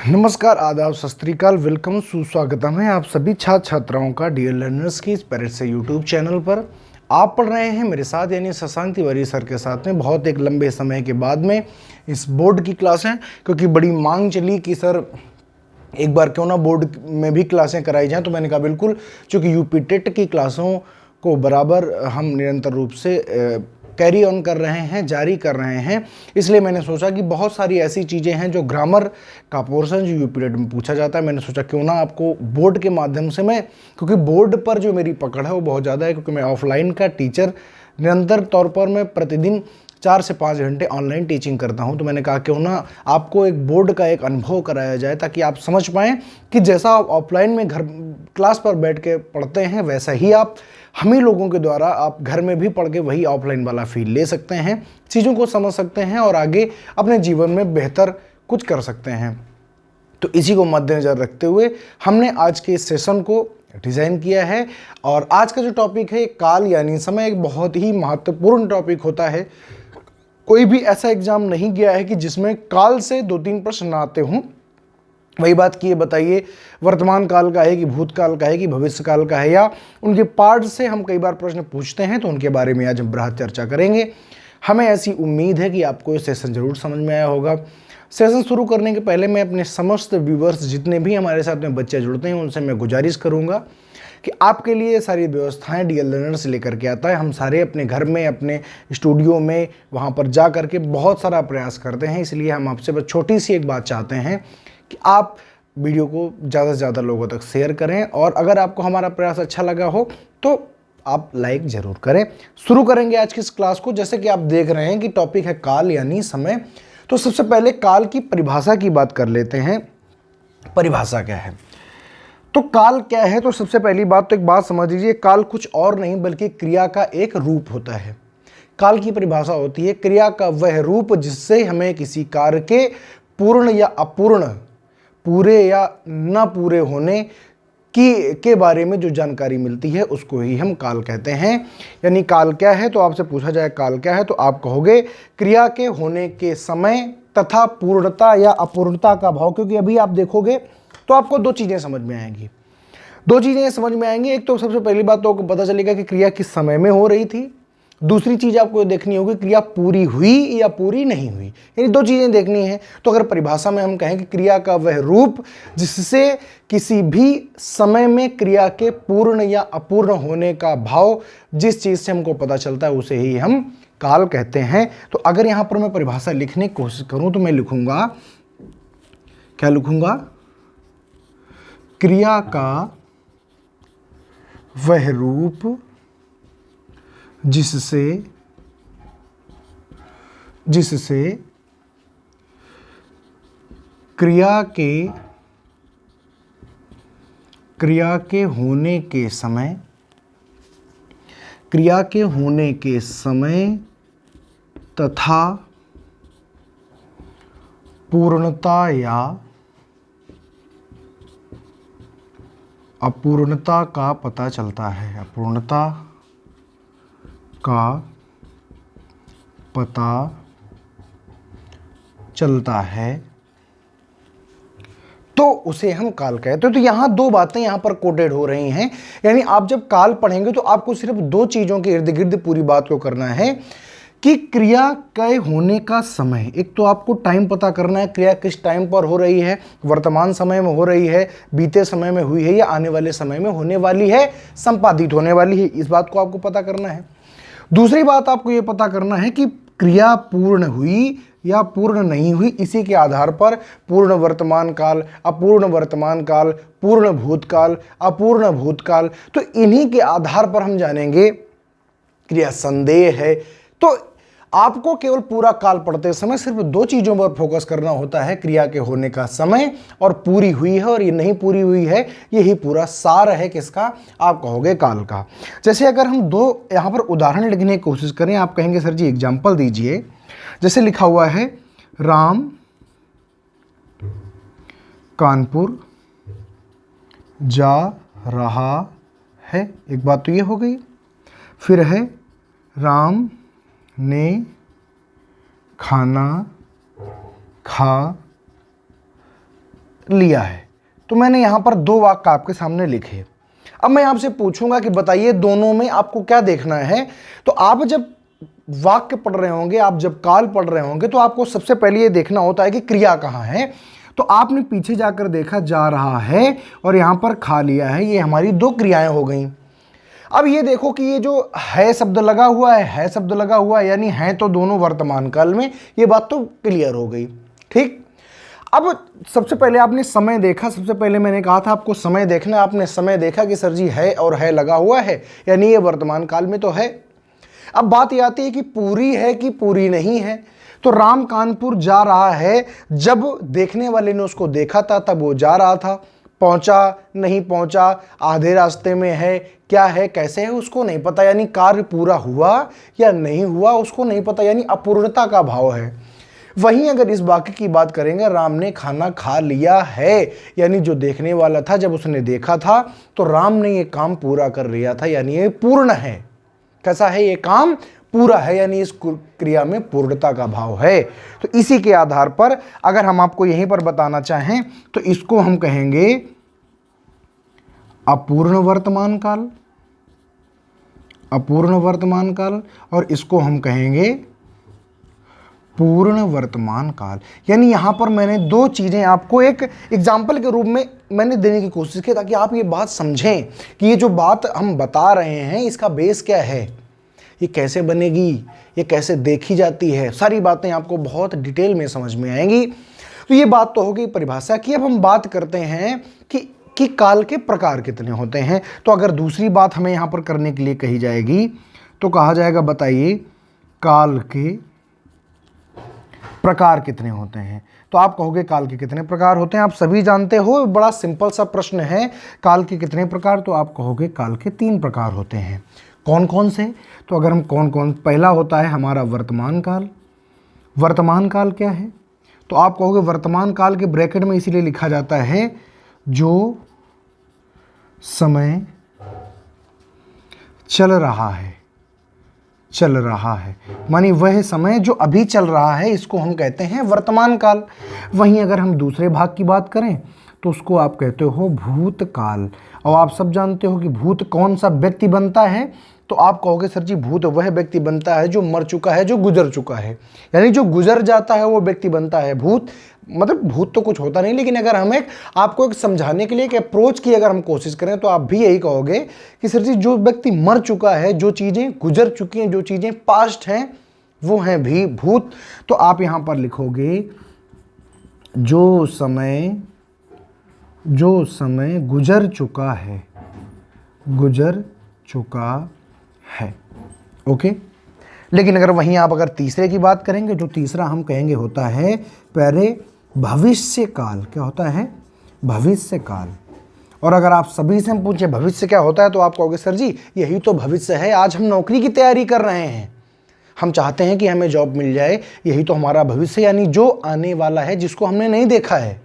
नमस्कार, आदाब, सत श्री अकाल, वेलकम, सुस्वागतम है आप सभी छात्र छात्राओं का डियर लर्नर्स की स्पिरिट से यूट्यूब चैनल पर। आप पढ़ रहे हैं मेरे साथ यानी शशांक तिवारी सर के साथ में बहुत एक लंबे समय के बाद में इस बोर्ड की क्लासें, क्योंकि बड़ी मांग चली कि सर एक बार क्यों ना बोर्ड में भी क्लासें कराई जाएं। तो मैंने कहा बिल्कुल, चूँकि यूपी टेट की क्लासों को बराबर हम निरंतर रूप से कैरी ऑन कर रहे हैं, जारी कर रहे हैं, इसलिए मैंने सोचा कि बहुत सारी ऐसी चीज़ें हैं जो ग्रामर का पोर्शन जो यूपी टेट में पूछा जाता है, मैंने सोचा क्यों ना आपको बोर्ड के माध्यम से मैं, क्योंकि बोर्ड पर जो मेरी पकड़ है वो बहुत ज़्यादा है, क्योंकि मैं ऑफलाइन का टीचर निरंतर तौर पर मैं प्रतिदिन 4 से 5 घंटे ऑनलाइन टीचिंग करता हूं। तो मैंने कहा क्यों ना आपको एक बोर्ड का एक अनुभव कराया जाए, ताकि आप समझ पाएँ कि जैसा आप ऑफलाइन में घर क्लास पर बैठ के पढ़ते हैं, वैसा ही आप हम ही लोगों के द्वारा आप घर में भी पढ़ के वही ऑफलाइन वाला फील ले सकते हैं, चीज़ों को समझ सकते हैं और आगे अपने जीवन में बेहतर कुछ कर सकते हैं। तो इसी को मद्देनजर रखते हुए हमने आज के इस सेशन को डिज़ाइन किया है। और आज का जो टॉपिक है काल यानी समय, एक बहुत ही महत्वपूर्ण टॉपिक होता है। कोई भी ऐसा एग्जाम नहीं गया है कि जिसमें काल से 2-3 प्रश्न ना आते हों। वही बात की, ये बताइए वर्तमान काल का है कि भूतकाल का है कि भविष्य काल का है, या उनके पार्ट से हम कई बार प्रश्न पूछते हैं, तो उनके बारे में आज हम बृहद चर्चा करेंगे। हमें ऐसी उम्मीद है कि आपको ये सेशन जरूर समझ में आया होगा। सेशन शुरू करने के पहले मैं अपने समस्त व्यूवर्स, जितने भी हमारे साथ में बच्चे जुड़ते हैं, उनसे मैं गुजारिश करूंगा कि आपके लिए सारी व्यवस्थाएं डीएल लर्नर से लेकर के आता है। हम सारे अपने घर में, अपने स्टूडियो में, वहाँ पर जा करके बहुत सारा प्रयास करते हैं। इसलिए हम आपसे बस छोटी सी एक बात चाहते हैं कि आप वीडियो को ज़्यादा से ज़्यादा लोगों तक शेयर करें, और अगर आपको हमारा प्रयास अच्छा लगा हो तो आप लाइक ज़रूर करें। शुरू करेंगे आज की इस क्लास को। जैसे कि आप देख रहे हैं कि टॉपिक है काल यानी समय। तो सबसे पहले काल की परिभाषा की बात कर लेते हैं। परिभाषा क्या है, तो काल क्या है? तो सबसे पहली बात तो एक बात समझ लीजिए, काल कुछ और नहीं बल्कि क्रिया का एक रूप होता है। काल की परिभाषा होती है क्रिया का वह रूप जिससे हमें किसी कार्य के पूर्ण या अपूर्ण, पूरे या न पूरे होने के बारे में जो जानकारी मिलती है, उसको ही हम काल कहते हैं। यानी काल क्या है, तो आपसे पूछा जाए काल क्या है, तो आप कहोगे क्रिया के होने के समय तथा पूर्णता या अपूर्णता का भाव। क्योंकि अभी आप देखोगे तो आपको दो चीज़ें समझ में आएंगी। एक तो सबसे पहली बात तो आपको पता चलेगा कि क्रिया किस समय में हो रही थी। दूसरी चीज़ आपको देखनी होगी क्रिया पूरी हुई या पूरी नहीं हुई, यानी दो चीज़ें देखनी है। तो अगर परिभाषा में हम कहें कि क्रिया का वह रूप जिससे किसी भी समय में क्रिया के पूर्ण या अपूर्ण होने का भाव जिस चीज़ से हमको पता चलता है, उसे ही हम काल कहते हैं। तो अगर यहाँ पर मैं परिभाषा लिखने की कोशिश करूँ तो मैं लिखूंगा, क्या लिखूंगा? क्रिया का वह रूप जिससे क्रिया के होने के समय तथा पूर्णता या अपूर्णता का पता चलता है। अपूर्णता का पता चलता है, तो उसे हम काल कहते हैं। तो यहां दो बातें यहां पर कोटेड हो रही हैं। यानी आप जब काल पढ़ेंगे तो आपको सिर्फ दो चीजों के इर्द गिर्द पूरी बात को करना है कि क्रिया के होने का समय। एक तो आपको टाइम पता करना है, क्रिया किस टाइम पर हो रही है, वर्तमान समय में हो रही है, बीते समय में हुई है, या आने वाले समय में होने वाली है, संपादित होने वाली है। इस बात को आपको पता करना है। दूसरी बात आपको यह पता करना है कि क्रिया पूर्ण हुई या पूर्ण नहीं हुई। इसी के आधार पर पूर्ण वर्तमान काल, अपूर्ण वर्तमान काल, पूर्ण भूतकाल, अपूर्ण भूतकाल, तो इन्हीं के आधार पर हम जानेंगे क्रिया संदेह है। तो आपको केवल पूरा काल पढ़ते समय सिर्फ दो चीजों पर फोकस करना होता है, क्रिया के होने का समय और पूरी हुई है और ये नहीं पूरी हुई है। यही पूरा सार है किसका? आप कहोगे काल का। जैसे अगर हम दो यहां पर उदाहरण लिखने की कोशिश करें, आप कहेंगे सर जी एग्जाम्पल दीजिए। जैसे लिखा हुआ है राम कानपुर जा रहा है, एक बात तो ये हो गई। फिर है राम ने खाना खा लिया है। तो मैंने यहाँ पर दो वाक्य आपके सामने लिखे। अब मैं आपसे पूछूंगा कि बताइए दोनों में आपको क्या देखना है। तो आप जब वाक्य पढ़ रहे होंगे, आप जब काल पढ़ रहे होंगे, तो आपको सबसे पहले ये देखना होता है कि क्रिया कहाँ है। तो आपने पीछे जाकर देखा जा रहा है और यहाँ पर खा लिया है, ये हमारी दो क्रियाएं हो गई। अब ये देखो कि ये जो है शब्द लगा हुआ है शब्द लगा हुआ है, यानी है तो दोनों वर्तमान काल में, ये बात तो क्लियर हो गई। ठीक, अब सबसे पहले आपने समय देखा। सबसे पहले मैंने कहा था आपको समय देखना, आपने समय देखा कि सर जी है और है लगा हुआ है, यानी ये वर्तमान काल में तो है। अब बात ये आती है कि पूरी है कि पूरी नहीं है। तो राम कानपुर जा रहा है, जब देखने वाले ने उसको देखा था तब वो जा रहा था, पहुंचा नहीं पहुंचा, आधे रास्ते में है, क्या है कैसे है उसको नहीं पता, यानी कार्य पूरा हुआ या नहीं हुआ उसको नहीं पता, यानी अपूर्णता का भाव है। वहीं अगर इस वाक्य की बात करेंगे, राम ने खाना खा लिया है, यानी जो देखने वाला था जब उसने देखा था तो राम ने ये काम पूरा कर लिया था, यानी ये पूर्ण है। कैसा है, ये काम पूरा है, यानी इस क्रिया में पूर्णता का भाव है। तो इसी के आधार पर अगर हम आपको यहीं पर बताना चाहें तो इसको हम कहेंगे अपूर्ण वर्तमान काल, अपूर्ण वर्तमान काल, और इसको हम कहेंगे पूर्ण वर्तमान काल। यानी यहां पर मैंने दो चीजें आपको एक एग्जाम्पल के रूप में मैंने देने की कोशिश की, ताकि आप ये बात समझें कि ये जो बात हम बता रहे हैं इसका बेस क्या है, ये कैसे बनेगी, ये कैसे देखी जाती है, सारी बातें आपको बहुत डिटेल में समझ में आएंगी। तो ये बात तो हो गई परिभाषा की। अब हम बात करते हैं कि काल के प्रकार कितने होते हैं। तो अगर दूसरी बात हमें यहाँ पर करने के लिए कही जाएगी तो कहा जाएगा बताइए काल के प्रकार कितने होते हैं। तो आप कहोगे काल के कितने प्रकार होते हैं, आप सभी जानते हो, बड़ा सिंपल सा प्रश्न है, काल के कितने प्रकार। तो आप कहोगे काल के 3 प्रकार होते हैं। कौन कौन से? तो अगर हम कौन पहला होता है हमारा वर्तमान काल। वर्तमान काल क्या है? तो आप कहोगे वर्तमान काल के ब्रैकेट में इसीलिए लिखा जाता है जो समय चल रहा है, चल रहा है, मानी वह समय जो अभी चल रहा है, इसको हम कहते हैं वर्तमान काल। वहीं अगर हम दूसरे भाग की बात करें तो उसको आप कहते हो भूतकाल। और आप सब जानते हो कि भूत कौन सा व्यक्ति बनता है। तो आप कहोगे सर जी भूत वह व्यक्ति बनता है जो मर चुका है, जो गुजर चुका है, यानी जो गुजर जाता है वो व्यक्ति बनता है भूत। मतलब भूत तो कुछ होता नहीं, लेकिन अगर हम आपको एक समझाने के लिए एक अप्रोच की अगर हम कोशिश करें तो आप भी यही कहोगे कि सर जी जो व्यक्ति मर चुका है, जो चीज़ें गुजर चुकी हैं, जो चीज़ें पास्ट हैं, वो हैं भी भूत। तो आप यहाँ पर लिखोगे जो समय गुजर चुका है, गुजर चुका है। ओके, लेकिन अगर वहीं आप अगर तीसरे की बात करेंगे, जो तीसरा हम कहेंगे होता है पहले भविष्य काल। क्या होता है? भविष्य काल। और अगर आप सभी से हम पूछे भविष्य क्या होता है तो आप कहोगे सर जी यही तो भविष्य है, आज हम नौकरी की तैयारी कर रहे हैं, हम चाहते हैं कि हमें जॉब मिल जाए, यही तो हमारा भविष्य, यानी जो आने वाला है, जिसको हमने नहीं देखा है।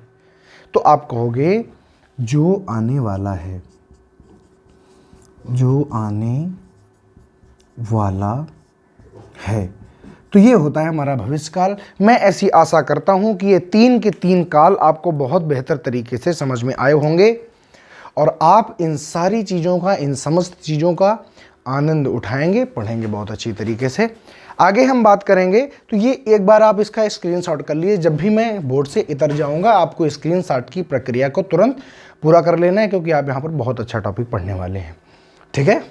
तो आप कहोगे जो आने वाला है, जो आने वाला है। तो ये होता है हमारा भविष्य काल। मैं ऐसी आशा करता हूं कि ये 3 के 3 काल आपको बहुत बेहतर तरीके से समझ में आए होंगे और आप इन सारी चीज़ों का, इन समस्त चीज़ों का आनंद उठाएंगे, पढ़ेंगे बहुत अच्छी तरीके से। आगे हम बात करेंगे तो ये एक बार आप इसका स्क्रीनशॉट कर लिए, जब भी मैं बोर्ड से इतर जाऊंगा आपको स्क्रीनशॉट की प्रक्रिया को तुरंत पूरा कर लेना है, क्योंकि आप यहाँ पर बहुत अच्छा टॉपिक पढ़ने वाले हैं। ठीक है,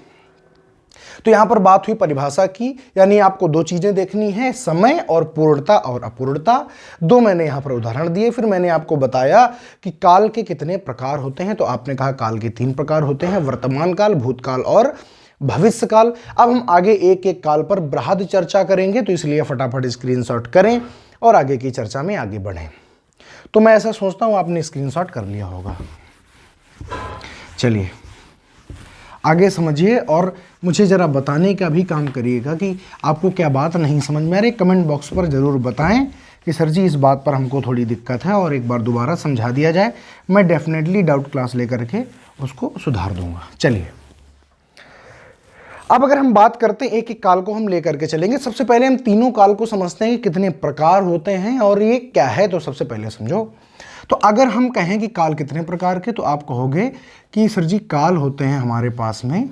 तो यहां पर बात हुई परिभाषा की, यानी आपको 2 चीजें देखनी है, समय और पूर्णता और अपूर्णता। 2 मैंने यहां पर उदाहरण दिए। फिर मैंने आपको बताया कि काल के कितने प्रकार होते हैं। तो आपने कहा काल के 3 प्रकार होते हैं, वर्तमान काल, भूतकाल और भविष्य काल। अब हम आगे एक एक काल पर बृहद चर्चा करेंगे, तो इसलिए फटाफट स्क्रीनशॉट करें और आगे की चर्चा में आगे बढ़ें। तो मैं ऐसा सोचता हूं आपने स्क्रीनशॉट कर लिया होगा। चलिए आगे समझिए और मुझे ज़रा बताने का भी काम करिएगा कि आपको क्या बात नहीं समझ में आ रही। कमेंट बॉक्स पर ज़रूर बताएं कि सर जी इस बात पर हमको थोड़ी दिक्कत है और एक बार दोबारा समझा दिया जाए। मैं डेफिनेटली डाउट क्लास लेकर के उसको सुधार दूंगा। चलिए अब अगर हम बात करते हैं, एक एक काल को हम लेकर के चलेंगे। सबसे पहले हम तीनों काल को समझते हैं कि कितने प्रकार होते हैं और ये क्या है। तो सबसे पहले समझो, तो अगर हम कहें कि काल कितने प्रकार के, तो आप कहोगे कि सर जी काल होते हैं हमारे पास में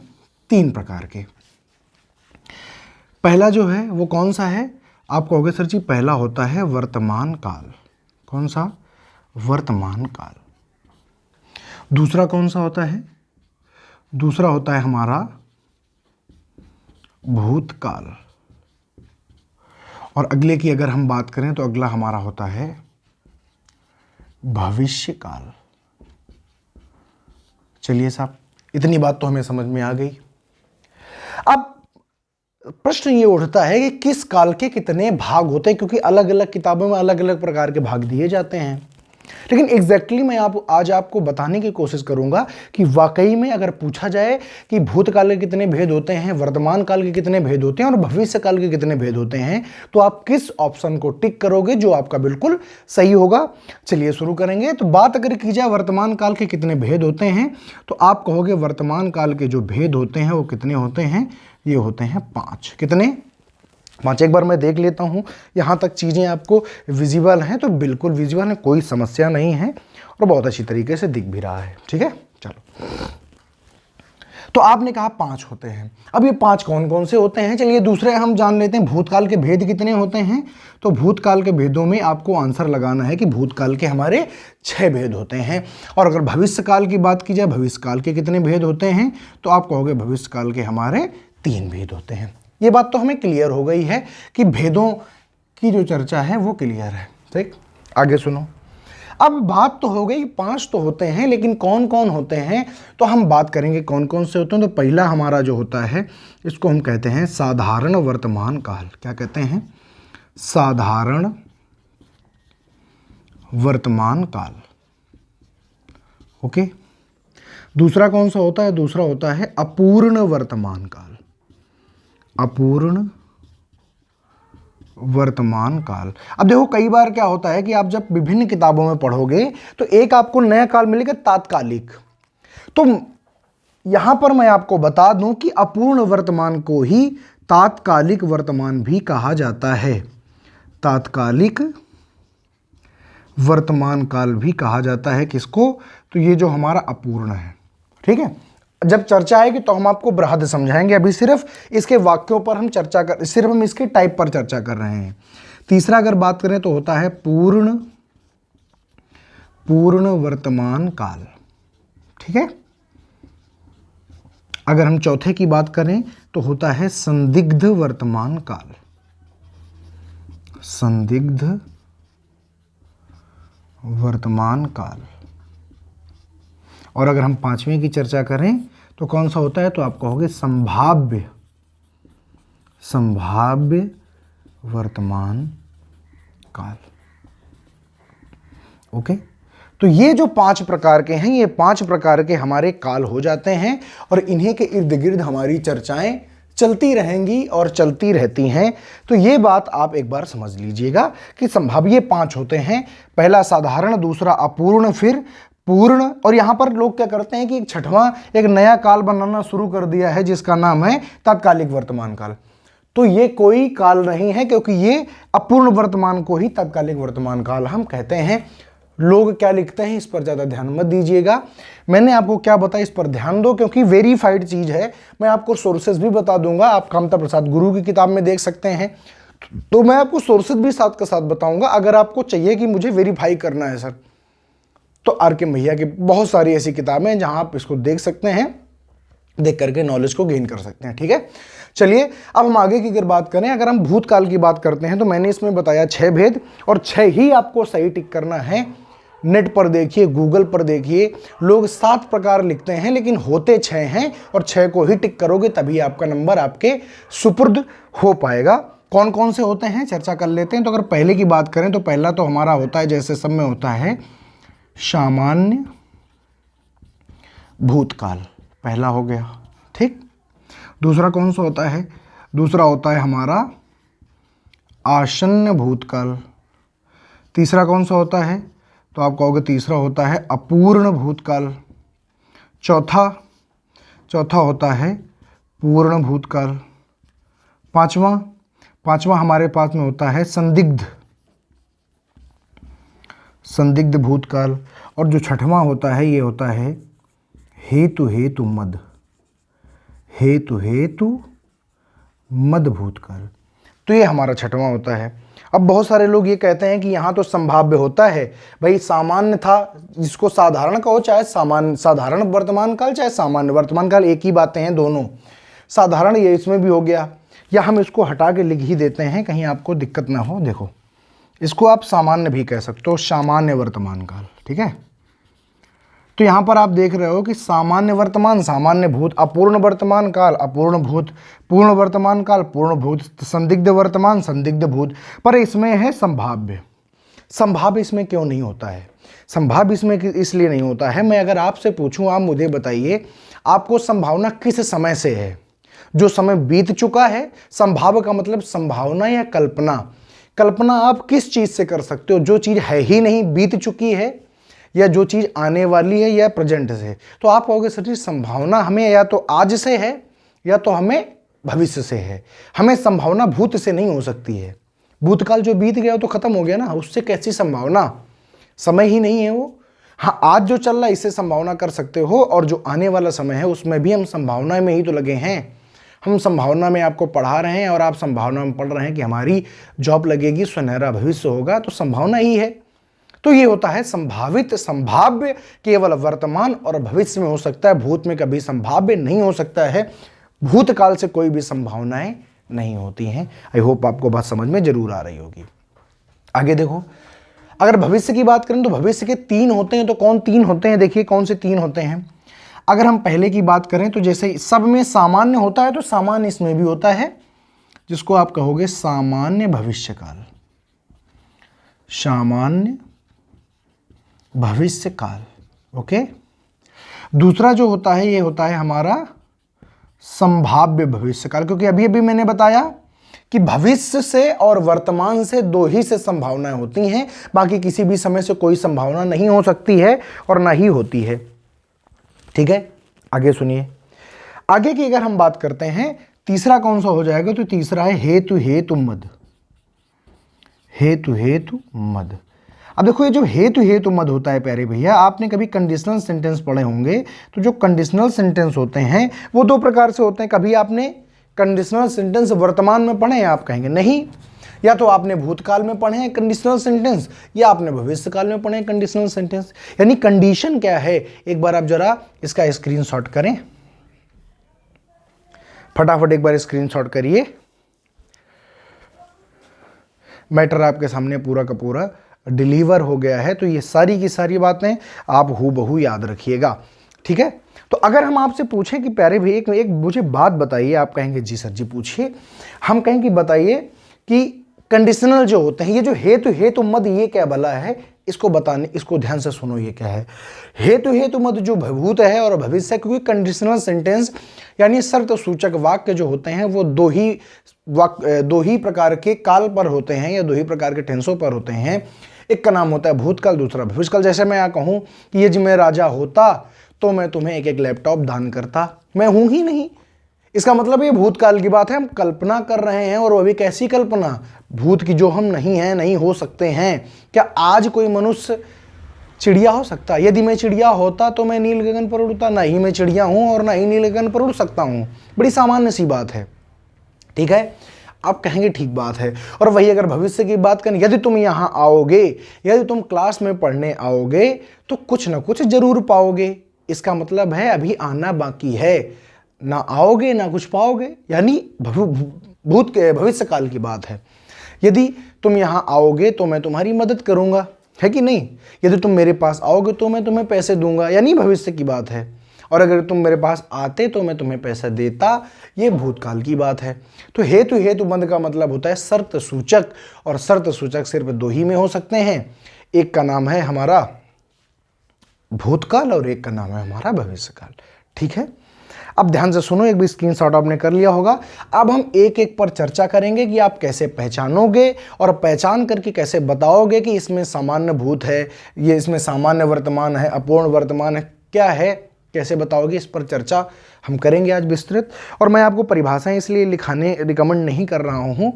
3 प्रकार के। पहला जो है वो कौन सा है, आप कहोगे सर जी पहला होता है वर्तमान काल। कौन सा? वर्तमान काल। दूसरा कौन सा होता है? दूसरा होता है हमारा भूतकाल। और अगले की अगर हम बात करें तो अगला हमारा होता है भविष्य काल। चलिए साहब, इतनी बात तो हमें समझ में आ गई। अब प्रश्न ये उठता है कि किस काल के कितने भाग होते हैं, क्योंकि अलग अलग किताबों में अलग अलग प्रकार के भाग दिए जाते हैं। लेकिन एग्जैक्टली मैं आज आपको बताने की कोशिश करूंगा कि वाकई में अगर पूछा जाए कि भूतकाल के कितने भेद होते हैं, वर्तमान काल के कितने भेद होते हैं और भविष्य काल के कितने भेद होते हैं, तो आप किस ऑप्शन को टिक करोगे जो आपका बिल्कुल सही होगा। चलिए शुरू करेंगे। तो बात अगर की जाए वर्तमान काल के कितने भेद होते हैं, तो आप कहोगे वर्तमान काल के जो भेद होते हैं वो कितने होते हैं, ये होते हैं 5। कितने? 5। एक बार मैं देख लेता हूँ यहाँ तक चीज़ें आपको विजिबल हैं, तो बिल्कुल विजिबल है, कोई समस्या नहीं है और बहुत अच्छी तरीके से दिख भी रहा है। ठीक है, चलो। तो आपने कहा 5 होते हैं। अब ये 5 कौन कौन से होते हैं, चलिए दूसरे हम जान लेते हैं भूतकाल के भेद कितने होते हैं। तो भूतकाल के भेदों में आपको आंसर लगाना है कि भूतकाल के हमारे 6 भेद होते हैं। और अगर भविष्य काल की बात की जाए, भविष्य काल के कितने भेद होते हैं, तो आप कहोगे भविष्य काल के हमारे 3 भेद होते हैं। ये बात तो हमें क्लियर हो गई है कि भेदों की जो चर्चा है वो क्लियर है। ठीक, आगे सुनो। अब बात तो हो गई 5 तो होते हैं, लेकिन कौन कौन होते हैं, तो हम बात करेंगे कौन कौन से होते हैं। तो पहला हमारा जो होता है, इसको हम कहते हैं साधारण वर्तमान काल। क्या कहते हैं? साधारण वर्तमान काल। ओके। दूसरा कौन सा होता है? दूसरा होता है अपूर्ण वर्तमान काल। अपूर्ण वर्तमान काल। अब देखो कई बार क्या होता है कि आप जब विभिन्न किताबों में पढ़ोगे तो एक आपको नया काल मिलेगा तात्कालिक। तो यहां पर मैं आपको बता दूं कि अपूर्ण वर्तमान को ही तात्कालिक वर्तमान भी कहा जाता है। तात्कालिक वर्तमान काल भी कहा जाता है किसको? तो ये जो हमारा अपूर्ण है। ठीक है, जब चर्चा आएगी तो हम आपको बृहद समझाएंगे। अभी सिर्फ इसके वाक्यों पर हम चर्चा कर, सिर्फ हम इसके टाइप पर चर्चा कर रहे हैं। तीसरा अगर बात करें तो होता है पूर्ण वर्तमान काल। ठीक है। अगर हम चौथे की बात करें तो होता है संदिग्ध वर्तमान काल। संदिग्ध वर्तमान काल। और अगर हम 5वें की चर्चा करें तो कौन सा होता है, तो आप कहोगे संभाव्य वर्तमान काल। ओके। तो ये जो 5 प्रकार के हैं, ये 5 प्रकार के हमारे काल हो जाते हैं और इन्हीं के इर्द गिर्द हमारी चर्चाएं चलती रहेंगी और चलती रहती हैं। तो ये बात आप एक बार समझ लीजिएगा कि संभाव्य 5 होते हैं। पहला साधारण, दूसरा अपूर्ण, फिर पूर्ण। और यहां पर लोग क्या करते हैं कि एक छठवां एक नया काल बनाना शुरू कर दिया है जिसका नाम है तात्कालिक वर्तमान काल। तो ये कोई काल नहीं है, क्योंकि ये अपूर्ण वर्तमान को ही तात्कालिक वर्तमान काल हम कहते हैं। लोग क्या लिखते हैं इस पर ज़्यादा ध्यान मत दीजिएगा। मैंने आपको क्या बताया इस पर ध्यान दो, क्योंकि वेरीफाइड चीज़ है। मैं आपको सोर्सेज भी बता दूंगा, आप कामता प्रसाद गुरु की किताब में देख सकते हैं। तो मैं आपको सोर्सेज भी साथ के साथ बताऊंगा। अगर आपको चाहिए कि मुझे वेरीफाई करना है सर, तो आर.के. मैया की बहुत सारी ऐसी किताबें हैं जहां आप इसको देख सकते हैं, देख करके नॉलेज को गेन कर सकते हैं। ठीक है, चलिए अब हम आगे की अगर बात करें, अगर हम भूतकाल की बात करते हैं तो मैंने इसमें बताया 6 भेद और 6 ही आपको सही टिक करना है। नेट पर देखिए, गूगल पर देखिए, लोग 7 प्रकार लिखते हैं लेकिन होते 6 हैं और 6 को ही टिक करोगे तभी आपका नंबर आपके सुपुर्द हो पाएगा। कौन कौन से होते हैं चर्चा कर लेते हैं। तो अगर पहले की बात करें तो पहला तो हमारा होता है, जैसे सब में होता है, सामान्य भूतकाल। पहला हो गया। ठीक। दूसरा कौन सा होता है? दूसरा होता है हमारा आसन्न भूतकाल। तीसरा कौन सा होता है? तो आप कहोगे तीसरा होता है अपूर्ण भूतकाल। चौथा होता है पूर्ण भूतकाल। पांचवा हमारे पास में होता है संदिग्ध भूतकाल, और जो छठवां होता है ये होता है हेतु हेतु मद, हेतु हेतु मद भूतकाल। तो ये हमारा छठवां होता है। अब बहुत सारे लोग ये कहते हैं कि यहाँ तो संभाव्य होता है, भाई सामान्य था जिसको साधारण कहो, चाहे साधारण वर्तमान काल चाहे सामान्य वर्तमान काल, एक ही बातें हैं दोनों। साधारण ये इसमें भी हो गया, या हम इसको हटा के लिख ही देते हैं कहीं आपको दिक्कत ना हो। देखो इसको आप सामान्य भी कह सकते हो, सामान्य वर्तमान काल, ठीक है। तो यहाँ पर आप देख रहे हो कि सामान्य वर्तमान सामान्य भूत, अपूर्ण वर्तमान काल अपूर्ण भूत, पूर्ण वर्तमान काल पूर्ण भूत, संदिग्ध वर्तमान संदिग्ध भूत, पर इसमें है संभाव्य। संभाव्य इसमें क्यों नहीं होता है? संभाव्य इसमें इसलिए नहीं होता है, मैं अगर आपसे पूछूं, आप मुझे बताइए आपको संभावना किस समय से है? जो समय बीत चुका है। संभाव्य का मतलब संभावना या कल्पना। कल्पना आप किस चीज से कर सकते हो? जो चीज है ही नहीं, बीत चुकी है, या जो चीज आने वाली है, या प्रेजेंट से। तो आप कहोगे सर जी संभावना हमें या तो आज से है या तो हमें भविष्य से है। हमें संभावना भूत से नहीं हो सकती है। भूतकाल जो बीत गया वो तो खत्म हो गया ना, उससे कैसी संभावना? समय ही नहीं है वो। हाँ, आज जो चल रहा है इससे संभावना कर सकते हो, और जो आने वाला समय है उसमें भी हम संभावना में ही तो लगे हैं। हम संभावना में आपको पढ़ा रहे हैं और आप संभावना में पढ़ रहे हैं कि हमारी जॉब लगेगी, सुनहरा भविष्य होगा, तो संभावना ही है। तो ये होता है संभावित। संभाव्य केवल वर्तमान और भविष्य में हो सकता है, भूत में कभी संभाव्य नहीं हो सकता है। भूतकाल से कोई भी संभावनाएं नहीं होती हैं। आई होप आपको बात समझ में जरूर आ रही होगी। आगे देखो, अगर भविष्य की बात करें तो भविष्य के 3 होते हैं। तो कौन 3 होते हैं? देखिए कौन से 3 होते हैं। अगर हम पहले की बात करें तो जैसे सब में सामान्य होता है, तो सामान्य इसमें भी होता है, जिसको आप कहोगे सामान्य भविष्यकाल, सामान्य भविष्य काल। ओके। दूसरा जो होता है ये होता है हमारा संभाव्य भविष्य काल, क्योंकि अभी अभी मैंने बताया कि भविष्य से और वर्तमान से 2 ही से संभावनाएं होती हैं, बाकी किसी भी समय से कोई संभावना नहीं हो सकती है और ना ही होती है। ठीक है, आगे सुनिए। आगे की अगर हम बात करते हैं, तीसरा कौन सा हो जाएगा? तो तीसरा है हेतु हेतु मद, हेतु हेतु मद। अब देखो ये जो हेतु हेतु मद होता है प्यारे भैया, आपने कभी कंडीशनल सेंटेंस पढ़े होंगे। तो जो कंडीशनल सेंटेंस होते हैं वो 2 प्रकार से होते हैं। कभी आपने कंडीशनल सेंटेंस वर्तमान में पढ़े हैं, आप कहेंगे नहीं, या तो आपने भूतकाल में पढ़े हैं कंडीशनल सेंटेंस, या आपने भविष्यकाल में पढ़े हैं कंडीशनल सेंटेंस। यानी कंडीशन क्या है, एक बार आप जरा इसका स्क्रीनशॉट करें, फटाफट एक बार स्क्रीनशॉट करिए। मैटर आपके सामने पूरा का पूरा डिलीवर हो गया है। तो ये सारी की सारी बातें आप हूबहू याद रखिएगा। ठीक है। तो अगर हम आपसे पूछें कि प्यारे भाई एक मुझे बात बताइए, आप कहेंगे जी सर जी पूछिए। हम कहेंगे बताइए कि कंडीशनल जो होते हैं, ये जो हेतु हेतु मद, ये क्या भला है? इसको बताने, इसको ध्यान से सुनो, ये क्या है? हेतु हेतु मद जो भूत है और भविष्य है, क्योंकि कंडीशनल सेंटेंस यानी शर्त सूचक वाक्य जो होते हैं वो 2 ही प्रकार के काल पर होते हैं, या 2 ही प्रकार के टेंसों पर होते हैं। एक का नाम होता है भूतकाल, दूसरा भविष्यकाल। जैसे मैं यहाँ कहूँ कि ये जी मैं राजा होता तो मैं तुम्हें एक लैपटॉप दान करता, मैं हूं ही नहीं। इसका मतलब ये भूतकाल की बात है, हम कल्पना कर रहे हैं, और वो भी कैसी कल्पना? भूत की, जो हम नहीं हैं, नहीं हो सकते हैं। क्या आज कोई मनुष्य चिड़िया हो सकता? यदि मैं चिड़िया होता तो मैं नील गगन पर उड़ता, ना ही मैं चिड़िया हूं और ना ही नील गगन पर उड़ सकता हूं। बड़ी सामान्य सी बात है। ठीक है, आप कहेंगे ठीक बात है। और वही अगर भविष्य की बात करें, यदि तुम यहाँ आओगे, यदि तुम क्लास में पढ़ने आओगे तो कुछ ना कुछ जरूर पाओगे। इसका मतलब है अभी आना बाकी है, ना आओगे ना कुछ पाओगे। यानी भविष्य काल की बात है। यदि तुम यहाँ आओगे तो मैं तुम्हारी मदद करूंगा, है कि नहीं? यदि तुम मेरे पास आओगे तो मैं तुम्हें पैसे दूंगा, यानी भविष्य की बात है। और अगर तुम मेरे पास आते तो मैं तुम्हें पैसा देता, ये भूतकाल की बात है। तो हेतु हेतु मद का मतलब होता है शर्त सूचक, और शर्त सूचक सिर्फ 2 ही में हो सकते हैं। एक का नाम है हमारा भूतकाल और एक का नाम है हमारा भविष्यकाल। ठीक है, अब ध्यान से सुनो, एक भी स्क्रीनशॉट आपने कर लिया होगा। अब हम एक एक पर चर्चा करेंगे कि आप कैसे पहचानोगे, और पहचान करके कैसे बताओगे कि इसमें सामान्य भूत है, ये इसमें सामान्य वर्तमान है, अपूर्ण वर्तमान है, क्या है, कैसे बताओगे, इस पर चर्चा हम करेंगे आज विस्तृत। और मैं आपको परिभाषाएं इसलिए लिखाने रिकमेंड नहीं कर रहा हूँ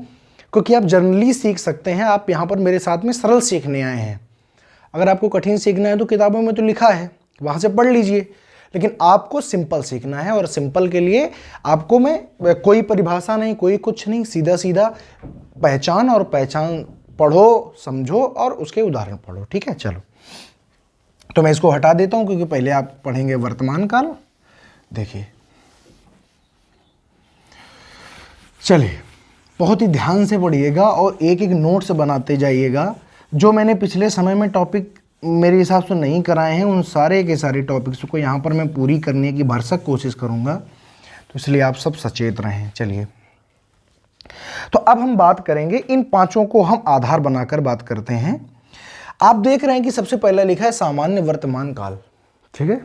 क्योंकि आप जनरली सीख सकते हैं। आप यहाँ पर मेरे साथ में सरल सीखने आए हैं। अगर आपको कठिन सीखना है तो किताबों में तो लिखा है, वहाँ से पढ़ लीजिए, लेकिन आपको सिंपल सीखना है। और सिंपल के लिए आपको मैं कोई परिभाषा नहीं, कोई कुछ नहीं, सीधा सीधा पहचान और पहचान पढ़ो, समझो और उसके उदाहरण पढ़ो। ठीक है, चलो तो मैं इसको हटा देता हूं क्योंकि पहले आप पढ़ेंगे वर्तमान काल। देखिए, चलिए बहुत ही ध्यान से पढ़िएगा और एक एक नोट्स बनाते जाइएगा। जो मैंने पिछले समय में टॉपिक मेरे हिसाब से नहीं कराए हैं, उन सारे के सारे टॉपिक्स को यहाँ पर मैं पूरी करने की भरसक कोशिश करूँगा, तो इसलिए आप सब सचेत रहें। चलिए, तो अब हम बात करेंगे, इन पांचों को हम आधार बनाकर बात करते हैं। आप देख रहे हैं कि सबसे पहला लिखा है सामान्य वर्तमान काल। ठीक है,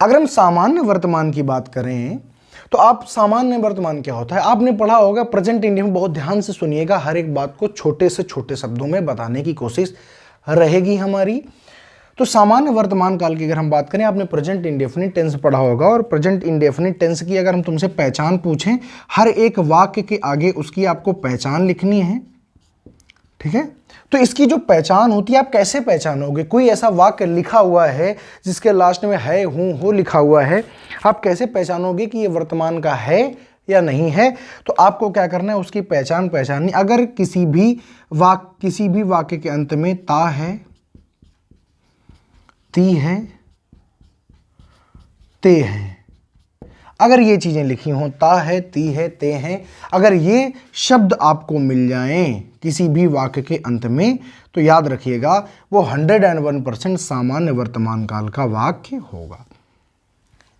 अगर हम सामान्य वर्तमान की बात करें तो आप सामान्य वर्तमान क्या होता है आपने पढ़ा होगा। प्रेजेंट इंडेफिनिट, बहुत ध्यान से सुनिएगा, हर एक बात को छोटे से छोटे शब्दों में बताने की कोशिश रहेगी हमारी। तो सामान्य वर्तमान काल की अगर हम बात करें, आपने प्रेजेंट इंडेफिनिट टेंस पढ़ा होगा, और प्रेजेंट इंडेफिनिट टेंस की अगर हम तुमसे पहचान पूछें, हर एक वाक्य के आगे उसकी आपको पहचान लिखनी है। ठीक है, तो इसकी जो पहचान होती है, आप कैसे पहचानोगे? कोई ऐसा वाक्य लिखा हुआ है जिसके लास्ट में है, हूं, हो लिखा हुआ है, आप कैसे पहचानोगे कि ये वर्तमान का है या नहीं है? तो आपको क्या करना है, उसकी पहचान पहचाननी। अगर किसी भी वाक्य के अंत में ता है, ती है, ते है, अगर ये चीजें लिखी हों, ता है, ती है, ते हैं, अगर ये शब्द आपको मिल जाएं किसी भी वाक्य के अंत में, तो याद रखिएगा वो 101% सामान्य वर्तमान काल का वाक्य होगा।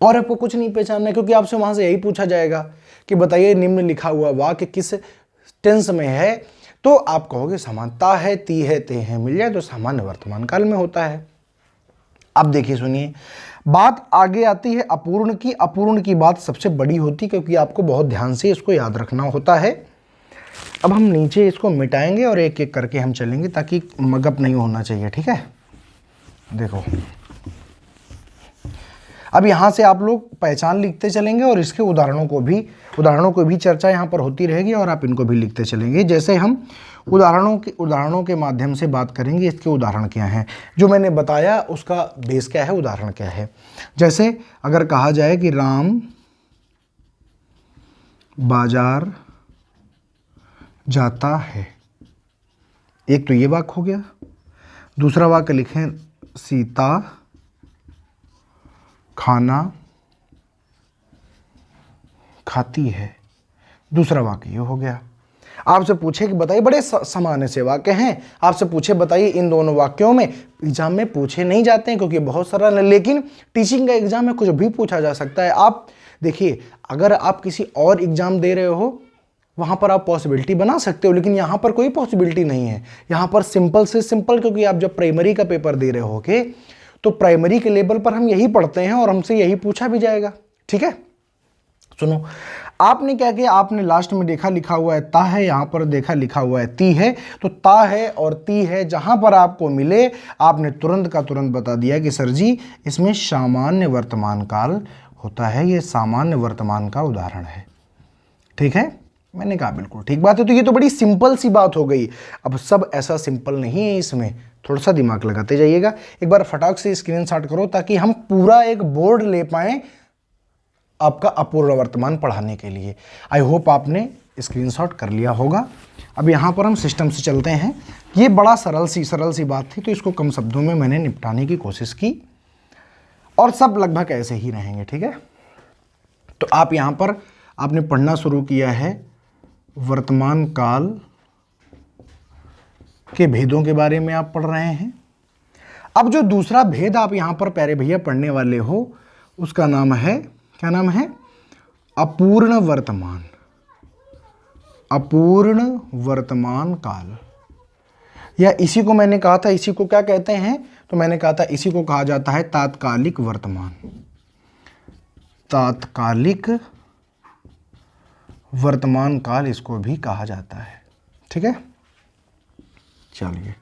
और आपको कुछ नहीं पहचानना है, क्योंकि आपसे वहां से यही पूछा जाएगा कि बताइए निम्न लिखा हुआ वाक्य किस टेंस में है, तो आप कहोगे समानता है, ती है, ते है मिल जाए तो सामान्य वर्तमान काल में होता है। अब देखिए, सुनिए, बात आगे आती है अपूर्ण की। अपूर्ण की बात सबसे बड़ी होती है, क्योंकि आपको बहुत ध्यान से इसको याद रखना होता है। अब हम नीचे इसको मिटाएंगे और एक एक करके हम चलेंगे, ताकि मगअप नहीं होना चाहिए। ठीक है, देखो अब यहाँ से आप लोग पहचान लिखते चलेंगे और इसके उदाहरणों को भी चर्चा यहाँ पर होती रहेगी और आप इनको भी लिखते चलेंगे। जैसे हम उदाहरणों के माध्यम से बात करेंगे, इसके उदाहरण क्या हैं, जो मैंने बताया उसका बेस क्या है, उदाहरण क्या है। जैसे अगर कहा जाए कि राम बाजार जाता है, एक तो ये वाक्य हो गया। दूसरा वाक्य लिखें, सीता खाना खाती है, दूसरा वाक्य ये हो गया। आपसे पूछे कि बताइए, बड़े सामान्य से वाक्य हैं, आपसे पूछे बताइए इन दोनों वाक्यों में, एग्जाम में पूछे नहीं जाते हैं क्योंकि बहुत सरल है, लेकिन टीचिंग का एग्जाम में कुछ भी पूछा जा सकता है। आप देखिए, अगर आप किसी और एग्जाम दे रहे हो वहां पर आप पॉसिबिलिटी बना सकते हो, लेकिन यहाँ पर कोई पॉसिबिलिटी नहीं है। यहाँ पर सिंपल से सिंपल, क्योंकि आप जब प्राइमरी का पेपर दे रहे होगे तो प्राइमरी के लेवल पर हम यही पढ़ते हैं और हमसे यही पूछा भी जाएगा। ठीक है, सुनो, आपने क्या किया, आपने लास्ट में देखा लिखा हुआ है ता है, यहाँ पर देखा लिखा हुआ है ती है, तो ता है और ती है जहां पर आपको मिले आपने तुरंत का तुरंत बता दिया कि सर जी इसमें सामान्य वर्तमान काल होता है, ये सामान्य वर्तमान का उदाहरण है। ठीक है, मैंने कहा बिल्कुल ठीक बात है। तो ये तो बड़ी सिंपल सी बात हो गई। अब सब ऐसा सिंपल नहीं है, इसमें थोड़ा सा दिमाग लगाते जाइएगा। एक बार फटाक से स्क्रीनशॉट करो ताकि हम पूरा एक बोर्ड ले पाएं आपका अपूर्ण वर्तमान पढ़ाने के लिए। आई होप आपने स्क्रीनशॉट कर लिया होगा। अब यहाँ पर हम सिस्टम से चलते हैं। ये बड़ा सरल सी बात थी, तो इसको कम शब्दों में मैंने निपटाने की कोशिश की और सब लगभग ऐसे ही रहेंगे। ठीक है, तो आप यहाँ पर आपने पढ़ना शुरू किया है वर्तमान काल के भेदों के बारे में आप पढ़ रहे हैं। अब जो दूसरा भेद आप यहाँ पर प्यारे भैया पढ़ने वाले हो उसका नाम है, क्या नाम है, अपूर्ण वर्तमान। अपूर्ण वर्तमान काल, या इसी को मैंने कहा था, इसी को क्या कहते हैं, तो मैंने कहा था इसी को कहा जाता है तात्कालिक वर्तमान। तात्कालिक वर्तमान काल इसको भी कहा जाता है। ठीक है, चलिए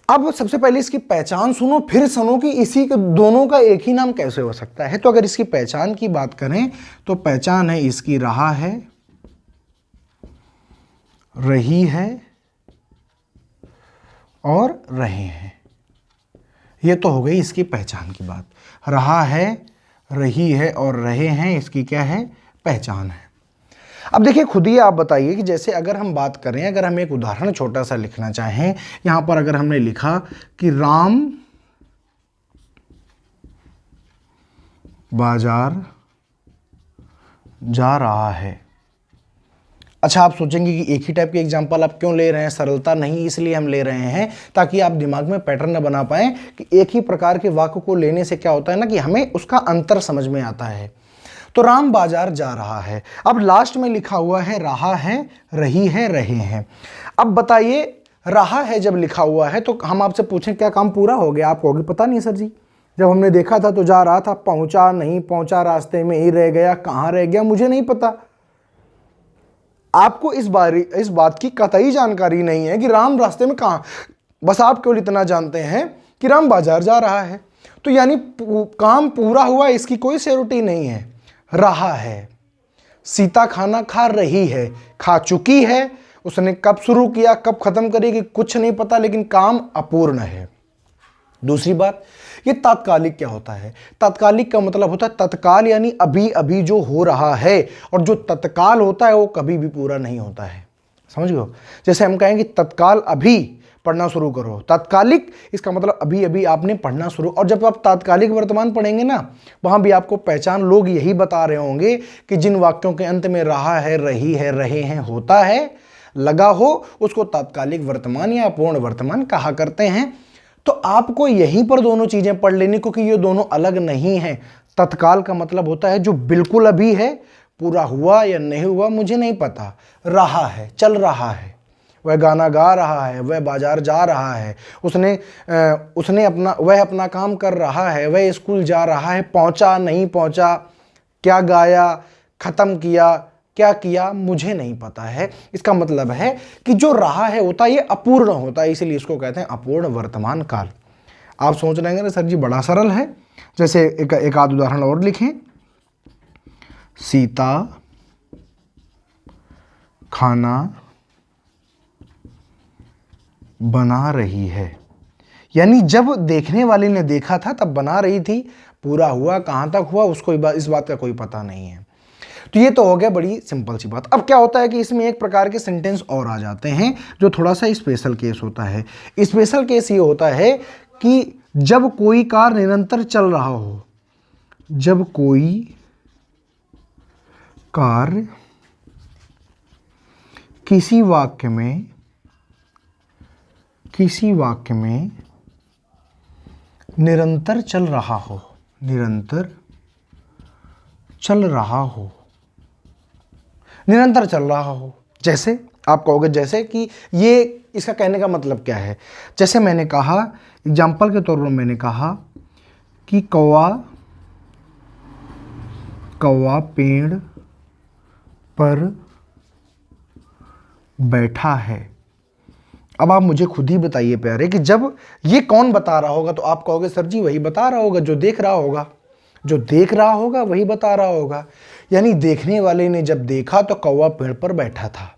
अब सबसे पहले इसकी पहचान सुनो, फिर सुनो कि इसी के दोनों का एक ही नाम कैसे हो सकता है। तो अगर इसकी पहचान की बात करें तो पहचान है इसकी रहा है, रही है, और रहे हैं। ये तो हो गई इसकी पहचान की बात। रहा है, रही है और रहे हैं, इसकी क्या है? पहचान है। अब देखिए खुद ही आप बताइए कि जैसे अगर हम बात करें, अगर हम एक उदाहरण छोटा सा लिखना चाहें, यहां पर अगर हमने लिखा कि राम बाजार जा रहा है। अच्छा, आप सोचेंगे कि एक ही टाइप के एग्जाम्पल आप क्यों ले रहे हैं, सरलता नहीं इसलिए हम ले रहे हैं ताकि आप दिमाग में पैटर्न न बना पाएं कि एक ही प्रकार के वाक्य को लेने से क्या होता है ना कि हमें उसका अंतर समझ में आता है। तो राम बाजार जा रहा है, अब लास्ट में लिखा हुआ है रहा है, रही है, रहे हैं। अब बताइए रहा है जब लिखा हुआ है तो हम आपसे पूछें क्या काम पूरा हो गया? आप कहोगे पता नहीं सर जी, जब हमने देखा था तो जा रहा था, पहुंचा नहीं पहुंचा, रास्ते में ही रह गया, कहां रह गया मुझे नहीं पता। आपको इस बात की कतई जानकारी नहीं है कि राम रास्ते में कहां, बस आप केवल इतना जानते हैं कि राम बाजार जा रहा है। तो यानी काम पूरा हुआ इसकी कोई श्योरिटी नहीं है। रहा है, सीता खाना खा रही है, खा चुकी है, उसने कब शुरू किया कब खत्म करेगी कुछ नहीं पता, लेकिन काम अपूर्ण है। दूसरी बात, ये तात्कालिक क्या होता है? तात्कालिक का मतलब होता है तत्काल, यानी अभी अभी जो हो रहा है, और जो तत्काल होता है वो कभी भी पूरा नहीं होता है। समझ गए? जैसे हम कहेंगे तत्काल अभी पढ़ना शुरू करो, तात्कालिक इसका मतलब अभी अभी आपने पढ़ना शुरू। और जब आप तात्कालिक वर्तमान पढ़ेंगे ना, वहां भी आपको पहचान लोग यही बता रहे होंगे कि जिन वाक्यों के अंत में रहा है, रही है, रहे हैं होता है, लगा हो, उसको तात्कालिक वर्तमान या अपूर्ण वर्तमान कहा करते हैं। तो आपको यहीं पर दोनों चीजें पढ़ लेनी, क्योंकि ये दोनों अलग नहीं हैं। तत्काल का मतलब होता है जो बिल्कुल अभी है, पूरा हुआ या नहीं हुआ मुझे नहीं पता, रहा है, चल रहा है, वह गाना गा रहा है, वह बाजार जा रहा है, वह अपना काम कर रहा है, वह स्कूल जा रहा है, पहुंचा नहीं पहुंचा, क्या गाया, खत्म किया, क्या किया मुझे नहीं पता है। इसका मतलब है कि जो रहा है होता है ये अपूर्ण होता है, इसीलिए इसको कहते हैं अपूर्ण वर्तमान काल। आप सोच रहे हैं ना सर जी बड़ा सरल है। जैसे एक आध उदाहरण और लिखें, सीता खाना बना रही है, यानी जब देखने वाले ने देखा था तब बना रही थी, पूरा हुआ कहां तक हुआ उसको इस बात का कोई पता नहीं है। तो ये तो हो गया बड़ी सिंपल सी बात। अब क्या होता है कि इसमें एक प्रकार के सेंटेंस और आ जाते हैं जो थोड़ा सा स्पेशल केस होता है। स्पेशल केस ये होता है कि जब कोई कार्य निरंतर चल रहा हो, जब कोई कार्य किसी वाक्य में निरंतर चल रहा हो, निरंतर चल रहा हो। जैसे आप कहोगे जैसे कि ये इसका कहने का मतलब क्या है? जैसे मैंने कहा, एग्जाम्पल के तौर पर मैंने कहा कि कौवा पेड़ पर बैठा है। अब आप मुझे खुद ही बताइए प्यारे कि जब ये कौन बता रहा होगा? तो आप कहोगे सर जी वही बता रहा होगा जो देख रहा होगा, जो देख रहा होगा वही बता रहा होगा। यानी देखने वाले ने जब देखा तो कौवा पेड़ पर बैठा था,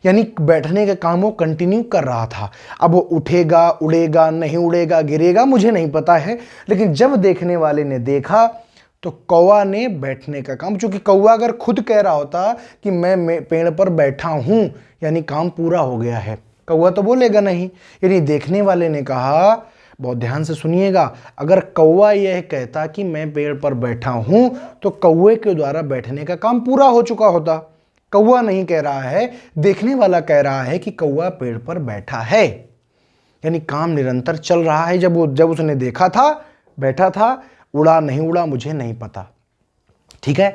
यानी बैठने का काम वो कंटिन्यू कर रहा था। अब वो उठेगा, उड़ेगा, नहीं उड़ेगा, गिरेगा मुझे नहीं पता है, लेकिन जब देखने वाले ने देखा तो कौवा ने बैठने का काम, चूंकि कौवा अगर खुद कह रहा होता कि मैं पेड़ पर बैठा हूं, यानी काम पूरा हो गया है, कौवा तो बोलेगा नहीं। यानी देखने वाले ने कहा, बहुत ध्यान से सुनिएगा, अगर कौवा यह कहता कि मैं पेड़ पर बैठा हूं तो कौवे के द्वारा बैठने का काम पूरा हो चुका होता। कौवा नहीं कह रहा है, देखने वाला कह रहा है कि कौवा पेड़ पर बैठा है, यानी काम निरंतर चल रहा है। जब उसने देखा था, बैठा था, उड़ा नहीं उड़ा मुझे नहीं पता। ठीक है,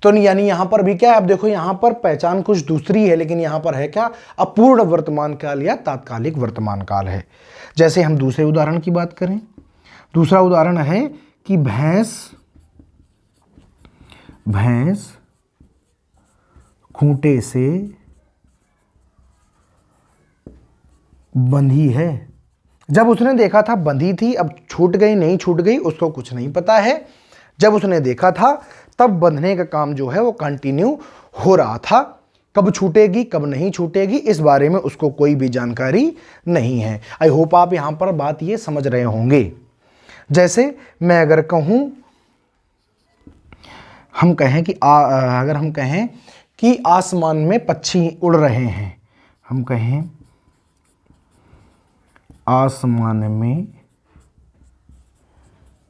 तो यानी यहां पर भी क्या है? अब देखो यहां पर पहचान कुछ दूसरी है, लेकिन यहां पर है क्या? अपूर्ण वर्तमान काल या तात्कालिक वर्तमान काल है। जैसे हम दूसरे उदाहरण की बात करें, दूसरा उदाहरण है कि भैंस खूंटे से बंधी है। जब उसने देखा था बंधी थी, अब छूट गई नहीं छूट गई उसको कुछ नहीं पता है। जब उसने देखा था तब बंधने का काम जो है वो कंटिन्यू हो रहा था, कब छूटेगी कब नहीं छूटेगी इस बारे में उसको कोई भी जानकारी नहीं है। आई होप आप यहां पर बात ये समझ रहे होंगे। जैसे मैं अगर कहूं, हम कहें कि अगर हम कहें कि आसमान में पक्षी उड़ रहे हैं, हम कहें आसमान में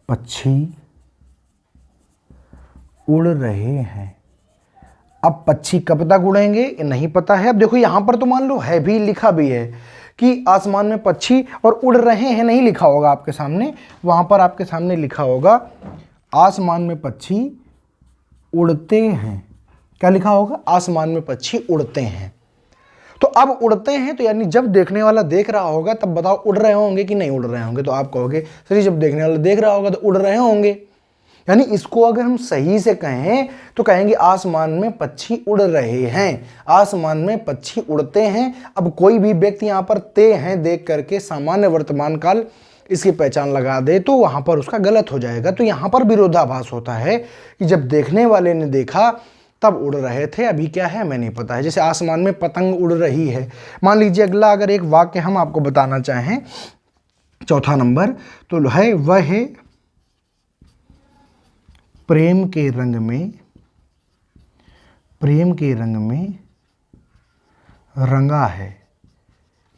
पक्षी उड़ रहे हैं। अब पक्षी कब तक उड़ेंगे ये नहीं पता है। अब देखो यहां पर तो मान लो है भी, लिखा भी है कि आसमान में पक्षी और उड़ रहे हैं, नहीं लिखा होगा आपके सामने, वहां पर आपके सामने लिखा होगा आसमान में पक्षी उड़ते हैं। क्या लिखा होगा? आसमान में पक्षी उड़ते हैं। तो अब उड़ते हैं तो यानी जब देखने वाला देख रहा होगा तब बताओ उड़ रहे होंगे कि नहीं उड़ रहे होंगे? तो आप कहोगे सर जब देखने वाला देख रहा होगा तो उड़ रहे होंगे। यानी इसको अगर हम सही से कहें तो कहेंगे आसमान में पक्षी उड़ रहे हैं, आसमान में पक्षी उड़ते हैं। अब कोई भी व्यक्ति यहाँ पर ते हैं देख करके सामान्य वर्तमान काल इसकी पहचान लगा दे तो वहां पर उसका गलत हो जाएगा। तो यहाँ पर विरोधाभास होता है कि जब देखने वाले ने देखा तब उड़ रहे थे, अभी क्या है हमें नहीं पता है। जैसे आसमान में पतंग उड़ रही है। मान लीजिए अगला अगर एक वाक्य हम आपको बताना चाहें, चौथा नंबर, तो है वह है प्रेम के रंग में, प्रेम के रंग में रंगा है।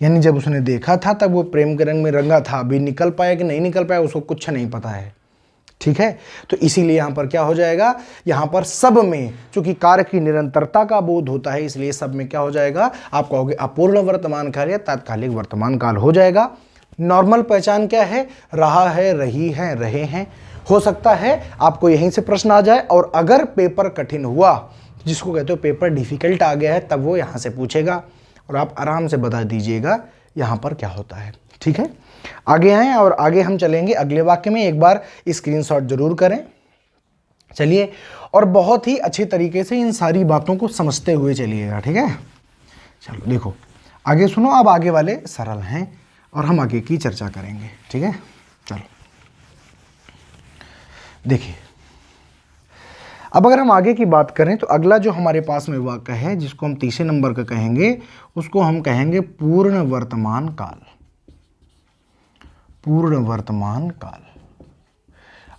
यानी जब उसने देखा था तब वो प्रेम के रंग में रंगा था, अभी निकल पाया कि नहीं निकल पाया उसको कुछ नहीं पता है। ठीक है, तो इसीलिए यहां पर क्या हो जाएगा, यहां पर सब में चूंकि कार्य की निरंतरता का बोध होता है इसलिए सब में क्या हो जाएगा, आप कहोगे अपूर्ण वर्तमान काल या तात्कालिक वर्तमान काल हो जाएगा। नॉर्मल पहचान क्या है? रहा है, रही है, रहे हैं। हो सकता है आपको यहीं से प्रश्न आ जाए, और अगर पेपर कठिन हुआ, जिसको कहते हो पेपर डिफिकल्ट आ गया है, तब वो यहां से पूछेगा और आप आराम से बता दीजिएगा यहां पर क्या होता है। ठीक है, आगे आएं और आगे हम चलेंगे अगले वाक्य में। एक बार स्क्रीनशॉट जरूर करें। चलिए, और बहुत ही अच्छे तरीके से इन सारी बातों को समझते हुए चलिएगा। ठीक है, चलो देखो आगे सुनो। अब आगे वाले सरल हैं और हम आगे की चर्चा करेंगे। ठीक है, चलो देखिए, अब अगर हम आगे की बात करें तो अगला जो हमारे पास में वाक्य है जिसको हम तीसरे नंबर का कहेंगे, उसको हम कहेंगे पूर्ण वर्तमान काल। पूर्ण वर्तमान काल।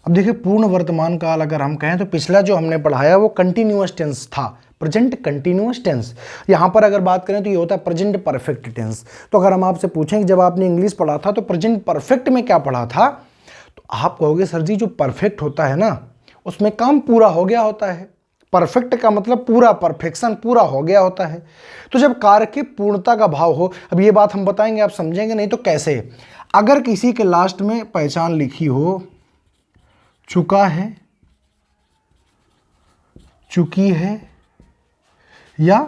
अब देखिए, पूर्ण वर्तमान काल अगर हम कहें तो पिछला जो हमने पढ़ाया वो कंटिन्यूअस टेंस था, प्रेजेंट कंटिन्यूअस टेंस। यहां पर अगर बात करें तो ये होता है प्रेजेंट परफेक्ट टेंस। तो अगर हम आपसे पूछें कि जब आपने इंग्लिश पढ़ा था तो प्रेजेंट परफेक्ट में क्या पढ़ा था, तो आप कहोगे सर जी जो परफेक्ट होता है ना उसमें काम पूरा हो गया होता है। परफेक्ट का मतलब पूरा, परफेक्शन पूरा हो गया होता है। तो जब कार्य की पूर्णता का भाव हो, अब ये बात हम बताएंगे आप समझेंगे नहीं तो कैसे। अगर किसी के लास्ट में पहचान लिखी हो चुका है, चुकी है या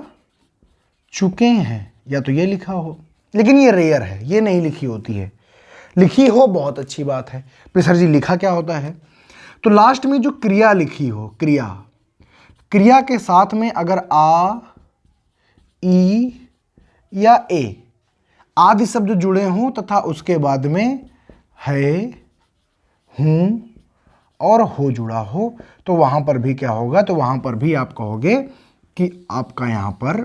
चुके हैं, या तो ये लिखा हो, लेकिन ये रेयर है, ये नहीं लिखी होती है। लिखी हो बहुत अच्छी बात है। फिर सर जी लिखा क्या होता है, तो लास्ट में जो क्रिया लिखी हो, क्रिया, क्रिया के साथ में अगर आ, ई या ए आदि शब्द जुड़े हों तथा उसके बाद में है, हूं और हो जुड़ा हो, तो वहां पर भी क्या होगा, तो वहां पर भी आप कहोगे कि आपका यहां पर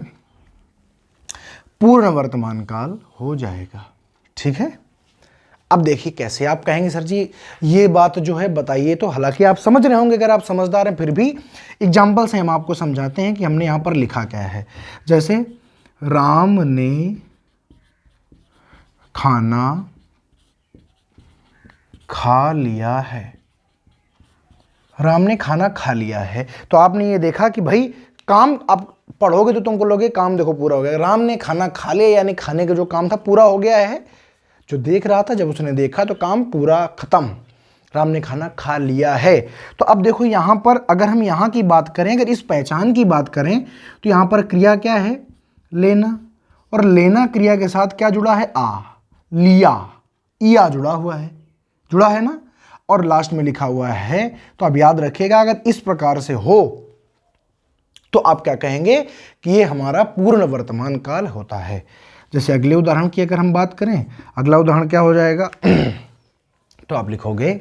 पूर्ण वर्तमान काल हो जाएगा। ठीक है, अब देखिए कैसे आप कहेंगे सर जी ये बात जो है बताइए, तो हालांकि आप समझ रहे होंगे अगर आप समझदार हैं, फिर भी एग्जाम्पल से हम आपको समझाते हैं कि हमने यहां पर लिखा क्या है। जैसे राम ने खाना खा लिया है, राम ने खाना खा लिया है। तो आपने ये देखा कि भाई काम आप पढ़ोगे तो तुमको लोगे काम देखो पूरा हो गया। राम ने खाना खा लिया यानी खाने का जो काम था पूरा हो गया है। जो देख रहा था जब उसने देखा तो काम पूरा खत्म, राम ने खाना खा लिया है। तो अब देखो यहां पर अगर हम यहां की बात करें, अगर इस पहचान की बात करें तो यहां पर क्रिया क्या है, लेना, और लेना क्रिया के साथ क्या जुड़ा है, आ, लिया, इया जुड़ा हुआ है, जुड़ा है ना, और लास्ट में लिखा हुआ है। तो अब याद रखिएगा अगर इस प्रकार से हो तो आप क्या कहेंगे कि ये हमारा पूर्ण वर्तमान काल होता है। जैसे अगले उदाहरण की अगर हम बात करें, अगला उदाहरण क्या हो जाएगा तो आप लिखोगे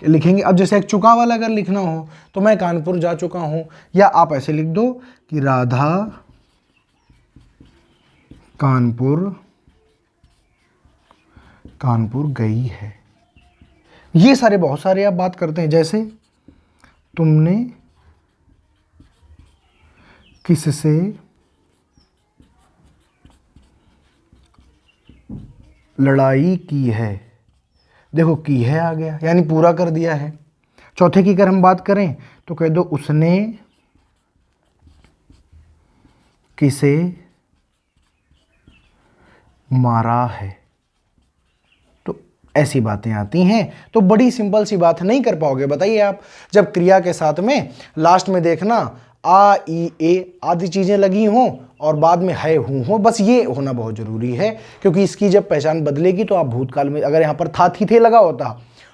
लिखेंगे। अब जैसे एक चुका वाला अगर लिखना हो तो मैं कानपुर जा चुका हूं, या आप ऐसे लिख दो कि राधा कानपुर गई है। ये सारे बहुत सारे आप बात करते हैं, जैसे तुमने किससे लड़ाई की है। देखो की है आ गया, यानी पूरा कर दिया है। चौथे की अगर हम बात करें तो कह दो उसने किसे मारा है। तो ऐसी बातें आती हैं। तो बड़ी सिंपल सी बात नहीं कर पाओगे, बताइए आप। जब क्रिया के साथ में लास्ट में देखना आ ई ए आदि चीजें लगी हों और बाद में है हूं हो, बस ये होना बहुत जरूरी है, क्योंकि इसकी जब पहचान बदलेगी तो आप भूतकाल में, अगर यहां पर था थी थे लगा होता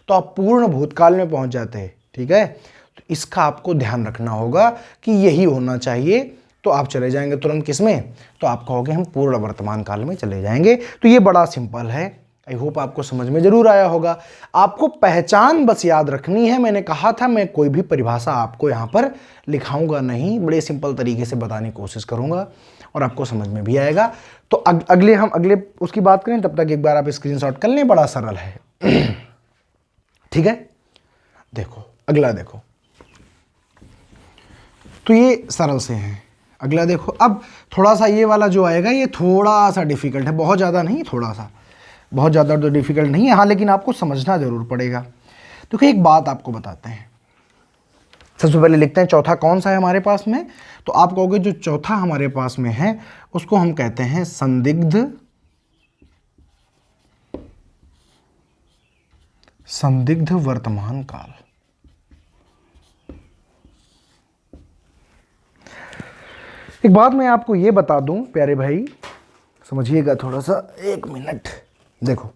तो आप पूर्ण भूतकाल में पहुंच जाते हैं। ठीक है, तो इसका आपको ध्यान रखना होगा कि यही होना चाहिए। तो आप चले जाएंगे तुरंत किसमें, तो आप कहोगे हम पूर्ण वर्तमान काल में चले जाएंगे। तो ये बड़ा सिंपल है। आई होप आपको समझ में जरूर आया होगा। आपको पहचान बस याद रखनी है। मैंने कहा था मैं कोई भी परिभाषा आपको यहाँ पर लिखाऊंगा नहीं, बड़े सिंपल तरीके से बताने की कोशिश करूंगा और आपको समझ में भी आएगा। तो अगले उसकी बात करें, तब तक एक बार आप स्क्रीनशॉट कर लें, बड़ा सरल है। ठीक है, देखो अगला देखो, तो ये सरल से हैं। अगला देखो, अब थोड़ा सा ये वाला जो आएगा ये थोड़ा सा डिफिकल्ट है, बहुत ज़्यादा नहीं, थोड़ा सा, बहुत ज़्यादा तो डिफिकल्ट नहीं है हाँ, लेकिन आपको समझना जरूर पड़ेगा। तो एक बात आपको बताते हैं। सबसे पहले लिखते हैं चौथा कौन सा है हमारे पास में। तो आप कहोगे जो चौथा हमारे पास में है उसको हम कहते हैं संदिग्ध वर्तमान काल। एक बात मैं आपको ये बता दूं प्यारे भाई, समझिएगा थोड़ा सा, एक मिनट। देखो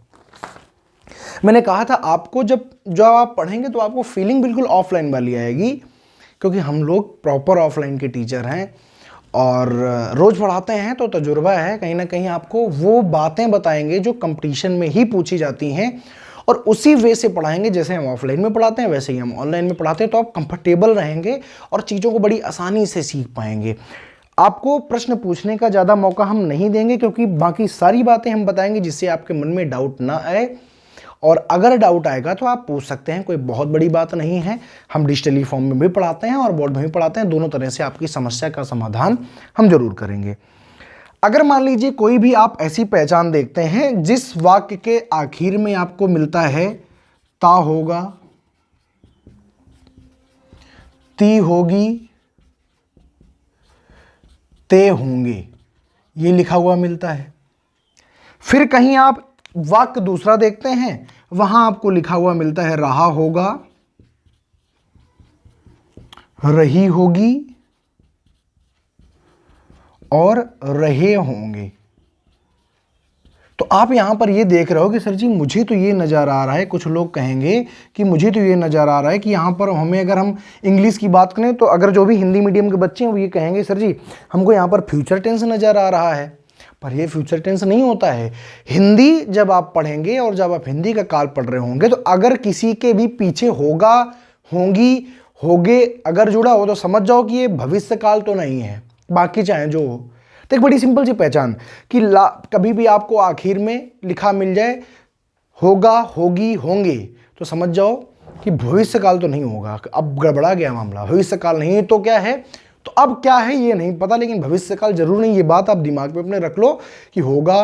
मैंने कहा था आपको जब आप पढ़ेंगे तो आपको फीलिंग बिल्कुल ऑफलाइन वाली आएगी, क्योंकि हम लोग प्रॉपर ऑफलाइन के टीचर हैं और रोज पढ़ाते हैं, तो तजुर्बा है। कहीं ना कहीं आपको वो बातें बताएंगे जो कंपटीशन में ही पूछी जाती हैं और उसी वे से पढ़ाएंगे जैसे हम ऑफलाइन में पढ़ाते हैं वैसे ही हम ऑनलाइन में पढ़ाते हैं। तो आप कंफर्टेबल रहेंगे और चीज़ों को बड़ी आसानी से सीख पाएंगे। आपको प्रश्न पूछने का ज़्यादा मौका हम नहीं देंगे, क्योंकि बाकी सारी बातें हम बताएंगे जिससे आपके मन में डाउट ना आए, और अगर डाउट आएगा तो आप पूछ सकते हैं, कोई बहुत बड़ी बात नहीं है। हम डिजिटली फॉर्म में भी पढ़ाते हैं और बोर्ड में भी पढ़ाते हैं, दोनों तरह से आपकी समस्या का समाधान हम जरूर करेंगे। अगर मान लीजिए कोई भी आप ऐसी पहचान देखते हैं जिस वाक्य के आखिर में आपको मिलता है ता होगा, ती होगी, ते होंगे, ये लिखा हुआ मिलता है। फिर कहीं आप वाक्य दूसरा देखते हैं, वहां आपको लिखा हुआ मिलता है रहा होगा, रही होगी और रहे होंगे। तो आप यहां पर ये देख रहे हो कि सर जी मुझे तो ये नज़र आ रहा है, कुछ लोग कहेंगे कि मुझे तो ये नज़र आ रहा है कि यहां पर हमें, अगर हम इंग्लिश की बात करें तो अगर जो भी हिंदी मीडियम के बच्चे हैं वो ये कहेंगे सर जी हमको यहां पर फ्यूचर टेंस नज़र आ रहा है, पर ये फ्यूचर टेंस नहीं होता है। हिंदी जब आप पढ़ेंगे और जब आप हिंदी का काल पढ़ रहे होंगे तो अगर किसी के भी पीछे होगा, होंगी, होगे अगर जुड़ा हो तो समझ जाओ कि ये भविष्य काल तो नहीं है, बाकी चाहे जो हो। तो एक बड़ी सिंपल सी पहचान कि कभी भी आपको आखिर में लिखा मिल जाए होगा, होगी, होंगे, तो समझ जाओ कि भविष्य काल तो नहीं होगा, अब गड़बड़ा गया मामला, भविष्य काल नहीं है तो क्या है, तो अब क्या है ये नहीं पता, लेकिन भविष्य काल जरूर नहीं। ये बात आप दिमाग में अपने रख लो कि होगा,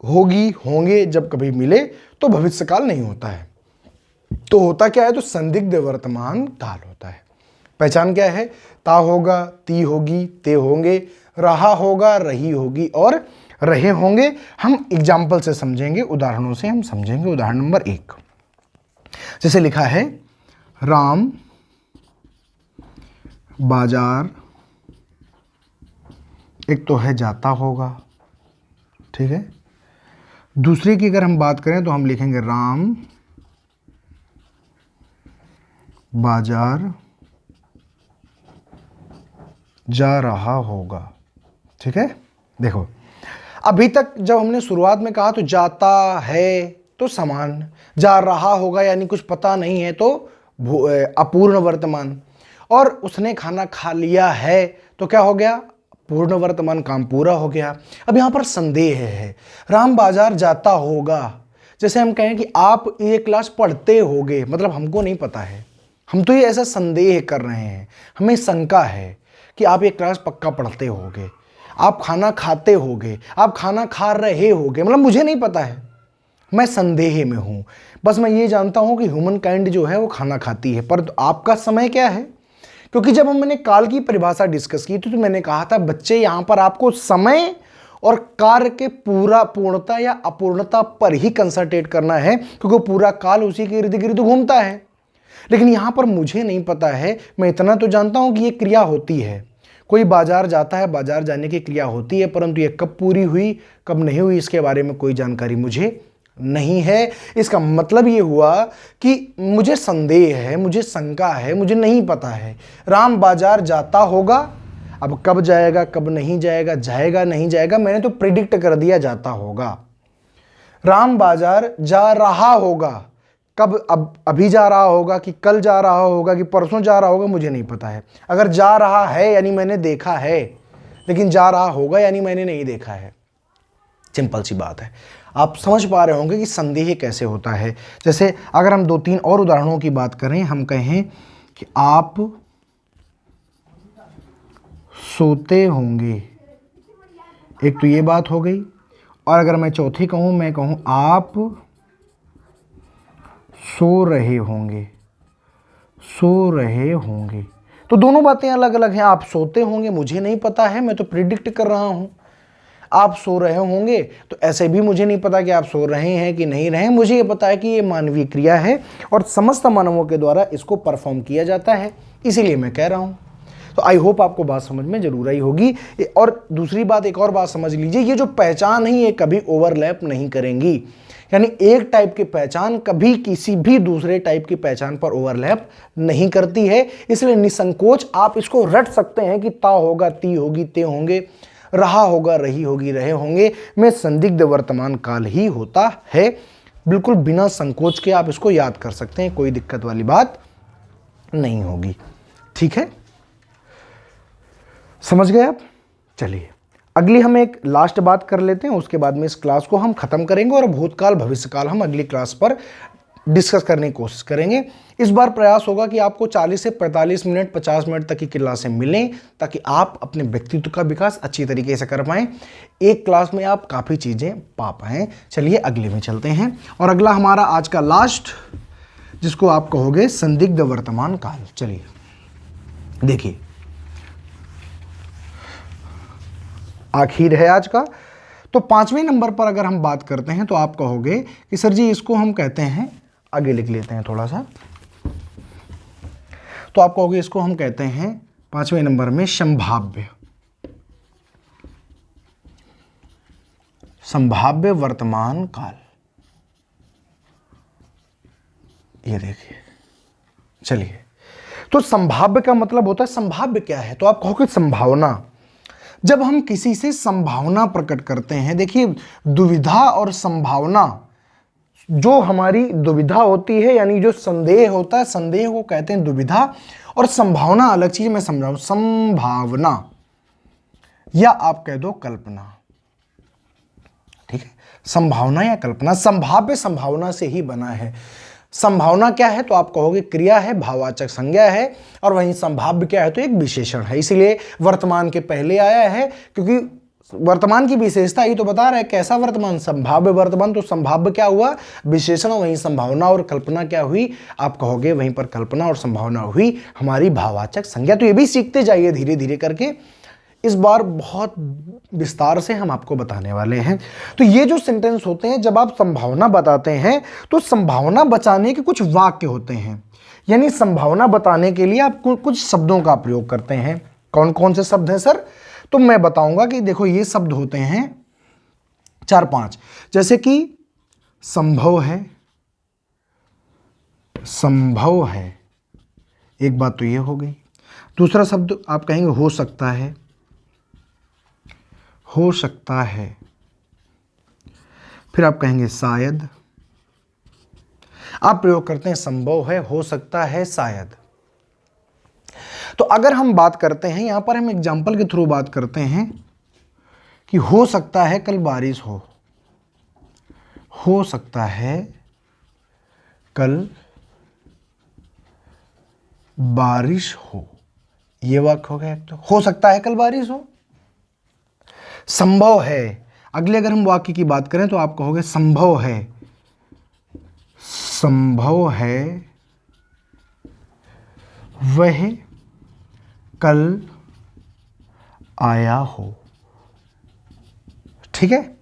होगी, होंगे जब कभी मिले तो भविष्य काल नहीं होता है। तो होता क्या है, तो संदिग्ध वर्तमान काल होता है। पहचान क्या है, ता होगा, ती होगी, ते होंगे, रहा होगा, रही होगी और रहे होंगे। हम एग्जाम्पल से समझेंगे, उदाहरणों से हम समझेंगे। उदाहरण नंबर 1 जैसे लिखा है राम बाजार, एक तो है जाता होगा, ठीक है। दूसरे की अगर हम बात करें तो हम लिखेंगे राम बाजार जा रहा होगा, ठीक है। देखो अभी तक जब हमने शुरुआत में कहा तो जाता है, तो समान, जा रहा होगा यानी कुछ पता नहीं है तो अपूर्ण वर्तमान, और उसने खाना खा लिया है तो क्या हो गया, पूर्ण वर्तमान, काम पूरा हो गया। अब यहां पर संदेह है, राम बाजार जाता होगा, जैसे हम कहें कि आप ये क्लास पढ़ते होगे, मतलब हमको नहीं पता है, हम तो ये ऐसा संदेह कर रहे हैं, हमें शंका है कि आप ये क्लास पक्का पढ़ते होगे, आप खाना खाते होगे, आप खाना खा रहे होगे, मतलब मुझे नहीं पता है, मैं संदेह में हूं। बस मैं ये जानता हूं कि ह्यूमन काइंड जो है वो खाना खाती है, पर आपका समय क्या है? क्योंकि जब मैंने काल की परिभाषा डिस्कस की थी तो मैंने कहा था बच्चे यहां पर आपको समय और कार्य के पूर्णता या अपूर्णता पर ही कंसंट्रेट करना है, क्योंकि पूरा काल उसी के इर्द गिर्द घूमता है। लेकिन यहां पर मुझे नहीं पता है, मैं इतना तो जानता हूं कि ये क्रिया होती है, कोई बाजार जाता है, बाजार जाने की क्रिया होती है, परंतु ये कब पूरी हुई कब नहीं हुई इसके बारे में कोई जानकारी मुझे नहीं है। इसका मतलब ये हुआ कि मुझे संदेह है, मुझे शंका है, मुझे नहीं पता है। राम बाजार जाता होगा, अब कब जाएगा कब नहीं जाएगा, जाएगा नहीं जाएगा, मैंने तो प्रिडिक्ट कर दिया जाता होगा। राम बाजार जा रहा होगा, कब, अब अभी जा रहा होगा कि कल जा रहा होगा कि परसों जा रहा होगा, मुझे नहीं पता है। अगर जा रहा है यानी मैंने देखा है, लेकिन जा रहा होगा यानी मैंने नहीं देखा है। सिंपल सी बात है, आप समझ पा रहे होंगे कि संदेह कैसे होता है। जैसे अगर हम 2-3 और उदाहरणों की बात करें, हम कहें कि आप सोते होंगे, एक तो ये बात हो गई, और अगर मैं चौथी कहूं, मैं कहूं आप सो रहे होंगे, सो रहे होंगे, तो दोनों बातें अलग अलग हैं। आप सोते होंगे मुझे नहीं पता है, मैं तो प्रिडिक्ट कर रहा हूं। आप सो रहे होंगे तो ऐसे भी मुझे नहीं पता कि आप सो रहे हैं कि नहीं रहे, मुझे ये पता है कि ये मानवीय क्रिया है और समस्त मानवों के द्वारा इसको परफॉर्म किया जाता है, इसीलिए मैं कह रहा हूं। तो आई होप आपको बात समझ में जरूर आई होगी। और दूसरी बात, एक और बात समझ लीजिए, ये जो पहचान है ये कभी ओवरलैप नहीं करेंगी, यानी एक टाइप की पहचान कभी किसी भी दूसरे टाइप की पहचान पर ओवरलैप नहीं करती है। इसलिए निसंकोच आप इसको रट सकते हैं कि ता होगा ती होगी ते होंगे, रहा होगा रही होगी रहे होंगे, में संदिग्ध वर्तमान काल ही होता है। बिल्कुल बिना संकोच के आप इसको याद कर सकते हैं, कोई दिक्कत वाली बात नहीं होगी। ठीक है, समझ गए आप? चलिए अगली हम एक लास्ट बात कर लेते हैं, उसके बाद में इस क्लास को हम खत्म करेंगे और भूतकाल भविष्यकाल हम अगली क्लास पर डिस्कस करने की कोशिश करेंगे। इस बार प्रयास होगा कि आपको 40 से 45 मिनट 50 मिनट तक की क्लासें मिलें, ताकि आप अपने व्यक्तित्व का विकास अच्छी तरीके से कर पाएं, एक क्लास में आप काफ़ी चीज़ें पा पाएं। चलिए अगले में चलते हैं, और अगला हमारा आज का लास्ट, जिसको आप कहोगे संदिग्ध वर्तमान काल। चलिए देखिए, आखिर है आज का। तो 5वें नंबर पर अगर हम बात करते हैं तो आप कहोगे कि सर जी इसको हम कहते हैं, आगे लिख लेते हैं थोड़ा सा, तो आप कहोगे इसको हम कहते हैं 5वें नंबर में संभाव्य, संभाव्य वर्तमान काल। ये देखिए, चलिए, तो संभाव्य का मतलब होता है, संभाव्य क्या है? तो आप कहोगे संभावना। जब हम किसी से संभावना प्रकट करते हैं, देखिए दुविधा और संभावना, जो हमारी दुविधा होती है यानी जो संदेह होता है, संदेह को कहते हैं दुविधा, और संभावना अलग चीज, मैं समझाऊं, संभावना या आप कह दो कल्पना। ठीक है, संभावना या कल्पना, संभाव्य संभावना से ही बना है। संभावना क्या है? तो आप कहोगे क्रिया है, भाववाचक संज्ञा है, और वहीं संभाव्य क्या है? तो एक विशेषण है, इसलिए वर्तमान के पहले आया है, क्योंकि वर्तमान की विशेषता ही तो बता रहा है कैसा वर्तमान, संभाव्य वर्तमान। तो संभाव्य क्या हुआ? विशेषण, वहीं संभावना और कल्पना क्या हुई? आप कहोगे वहीं पर कल्पना और संभावना हुई हमारी भाववाचक संज्ञा। तो ये भी सीखते जाइए धीरे धीरे करके, इस बार बहुत विस्तार से हम आपको बताने वाले हैं। तो ये जो सेंटेंस होते हैं, जब आप संभावना बताते हैं तो संभावना बचाने के कुछ वाक्य होते हैं, यानी संभावना बताने के लिए आप कुछ शब्दों का प्रयोग करते हैं। कौन कौन से शब्द हैं सर? तो मैं बताऊंगा कि देखो ये शब्द होते हैं 4-5, जैसे कि संभव है, संभव है, एक बात तो ये हो गई। दूसरा शब्द आप कहेंगे हो सकता है, हो सकता है। फिर आप कहेंगे शायद, आप प्रयोग करते हैं संभव है, हो सकता है, शायद। तो अगर हम बात करते हैं, यहां पर हम एग्जाम्पल के थ्रू बात करते हैं कि हो सकता है कल बारिश हो सकता है कल बारिश हो, यह वाक्य हो गया। तो हो सकता है कल बारिश हो। संभव है, अगले अगर हम वाक्य की बात करें तो आप कहोगे संभव है वह कल आया हो। ठीक है,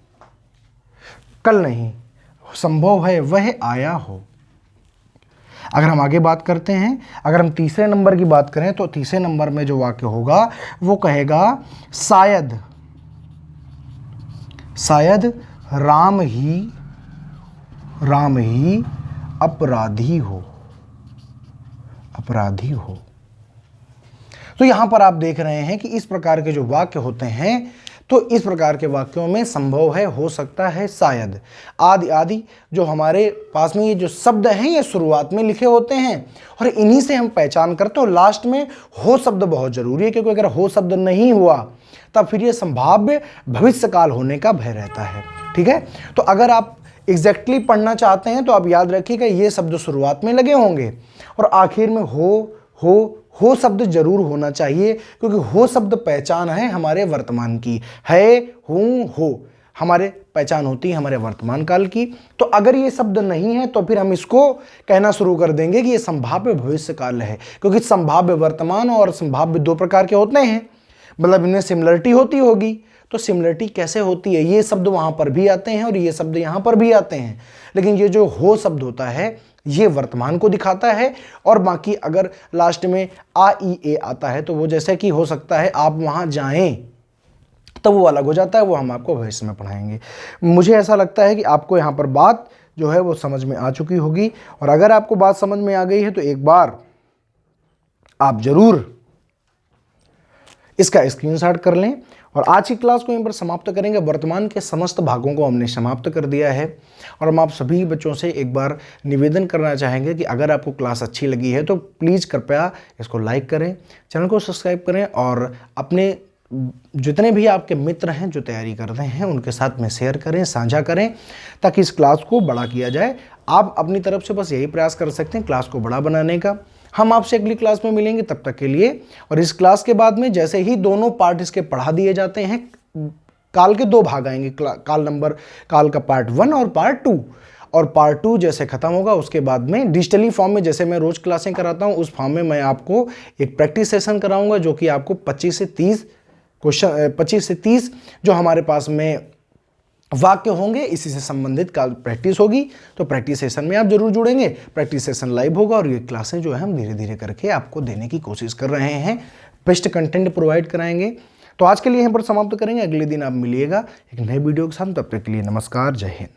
कल नहीं, संभव है वह आया हो। अगर हम आगे बात करते हैं, अगर हम तीसरे नंबर की बात करें तो तीसरे नंबर में जो वाक्य होगा वो कहेगा शायद राम ही अपराधी हो। तो यहां पर आप देख रहे हैं कि इस प्रकार के जो वाक्य होते हैं, तो इस प्रकार के वाक्यों में संभव है, हो सकता है, शायद आदि आदि जो हमारे पास में ये जो शब्द हैं ये शुरुआत में लिखे होते हैं और इन्हीं से हम पहचान करते हो। लास्ट में हो शब्द बहुत जरूरी है, क्योंकि अगर हो शब्द नहीं हुआ तब फिर ये संभाव्य भविष्यकाल होने का भय रहता है। ठीक है, तो अगर आप एग्जैक्टली पढ़ना चाहते हैं तो आप याद रखिएगा ये शब्द शुरुआत में लगे होंगे और आखिर में हो शब्द जरूर होना चाहिए, क्योंकि हो शब्द पहचान है हमारे वर्तमान की, है, हूं, हो हमारे पहचान होती है हमारे वर्तमान काल की। तो अगर ये शब्द नहीं है तो फिर हम इसको कहना शुरू कर देंगे कि ये संभाव्य भविष्य काल है, क्योंकि संभाव्य वर्तमान और संभाव्य दो प्रकार के होते हैं, मतलब इनमें सिमिलरिटी होती होगी। तो सिमिलरिटी कैसे होती है, ये शब्द वहां पर भी आते हैं और ये शब्द यहां पर भी आते हैं, लेकिन ये जो हो शब्द होता है ये वर्तमान को दिखाता है, और बाकी अगर लास्ट में आ ई ए आता है तो वो जैसे कि हो सकता है आप वहां जाएं, तो वो अलग हो जाता है, वो हम आपको भविष्य में पढ़ाएंगे। मुझे ऐसा लगता है कि आपको यहाँ पर बात जो है वो समझ में आ चुकी होगी, और अगर आपको बात समझ में आ गई है तो एक बार आप जरूर इसका स्क्रीनशॉट कर लें। और आज की क्लास को यहीं पर समाप्त करेंगे। वर्तमान के समस्त भागों को हमने समाप्त कर दिया है, और हम आप सभी बच्चों से एक बार निवेदन करना चाहेंगे कि अगर आपको क्लास अच्छी लगी है तो प्लीज़ कृपया इसको लाइक करें, चैनल को सब्सक्राइब करें, और अपने जितने भी आपके मित्र हैं जो तैयारी कर रहे हैं उनके साथ में शेयर करें, साझा करें, ताकि इस क्लास को बड़ा किया जाए। आप अपनी तरफ से बस यही प्रयास कर सकते हैं क्लास को बड़ा बनाने का। हम आपसे अगली क्लास में मिलेंगे, तब तक के लिए। और इस क्लास के बाद में जैसे ही दोनों पार्ट इसके पढ़ा दिए जाते हैं, काल के दो भाग आएंगे, काल का पार्ट 1 और पार्ट 2, और पार्ट 2 जैसे खत्म होगा उसके बाद में डिजिटली फॉर्म में जैसे मैं रोज क्लासें कराता हूं उस फॉर्म में मैं आपको एक प्रैक्टिस सेशन कराऊंगा, जो कि आपको 25 से 30 जो हमारे पास में वाक्य होंगे इसी से संबंधित काल प्रैक्टिस होगी। तो प्रैक्टिस सेशन में आप जरूर जुड़ेंगे। प्रैक्टिस सेशन लाइव होगा, और ये क्लासें जो है हम धीरे धीरे करके आपको देने की कोशिश कर रहे हैं, बेस्ट कंटेंट प्रोवाइड कराएंगे। तो आज के लिए यहाँ पर समाप्त करेंगे, अगले दिन आप मिलिएगा एक नए वीडियो के साथ। तब तक के लिए नमस्कार, जय हिंद।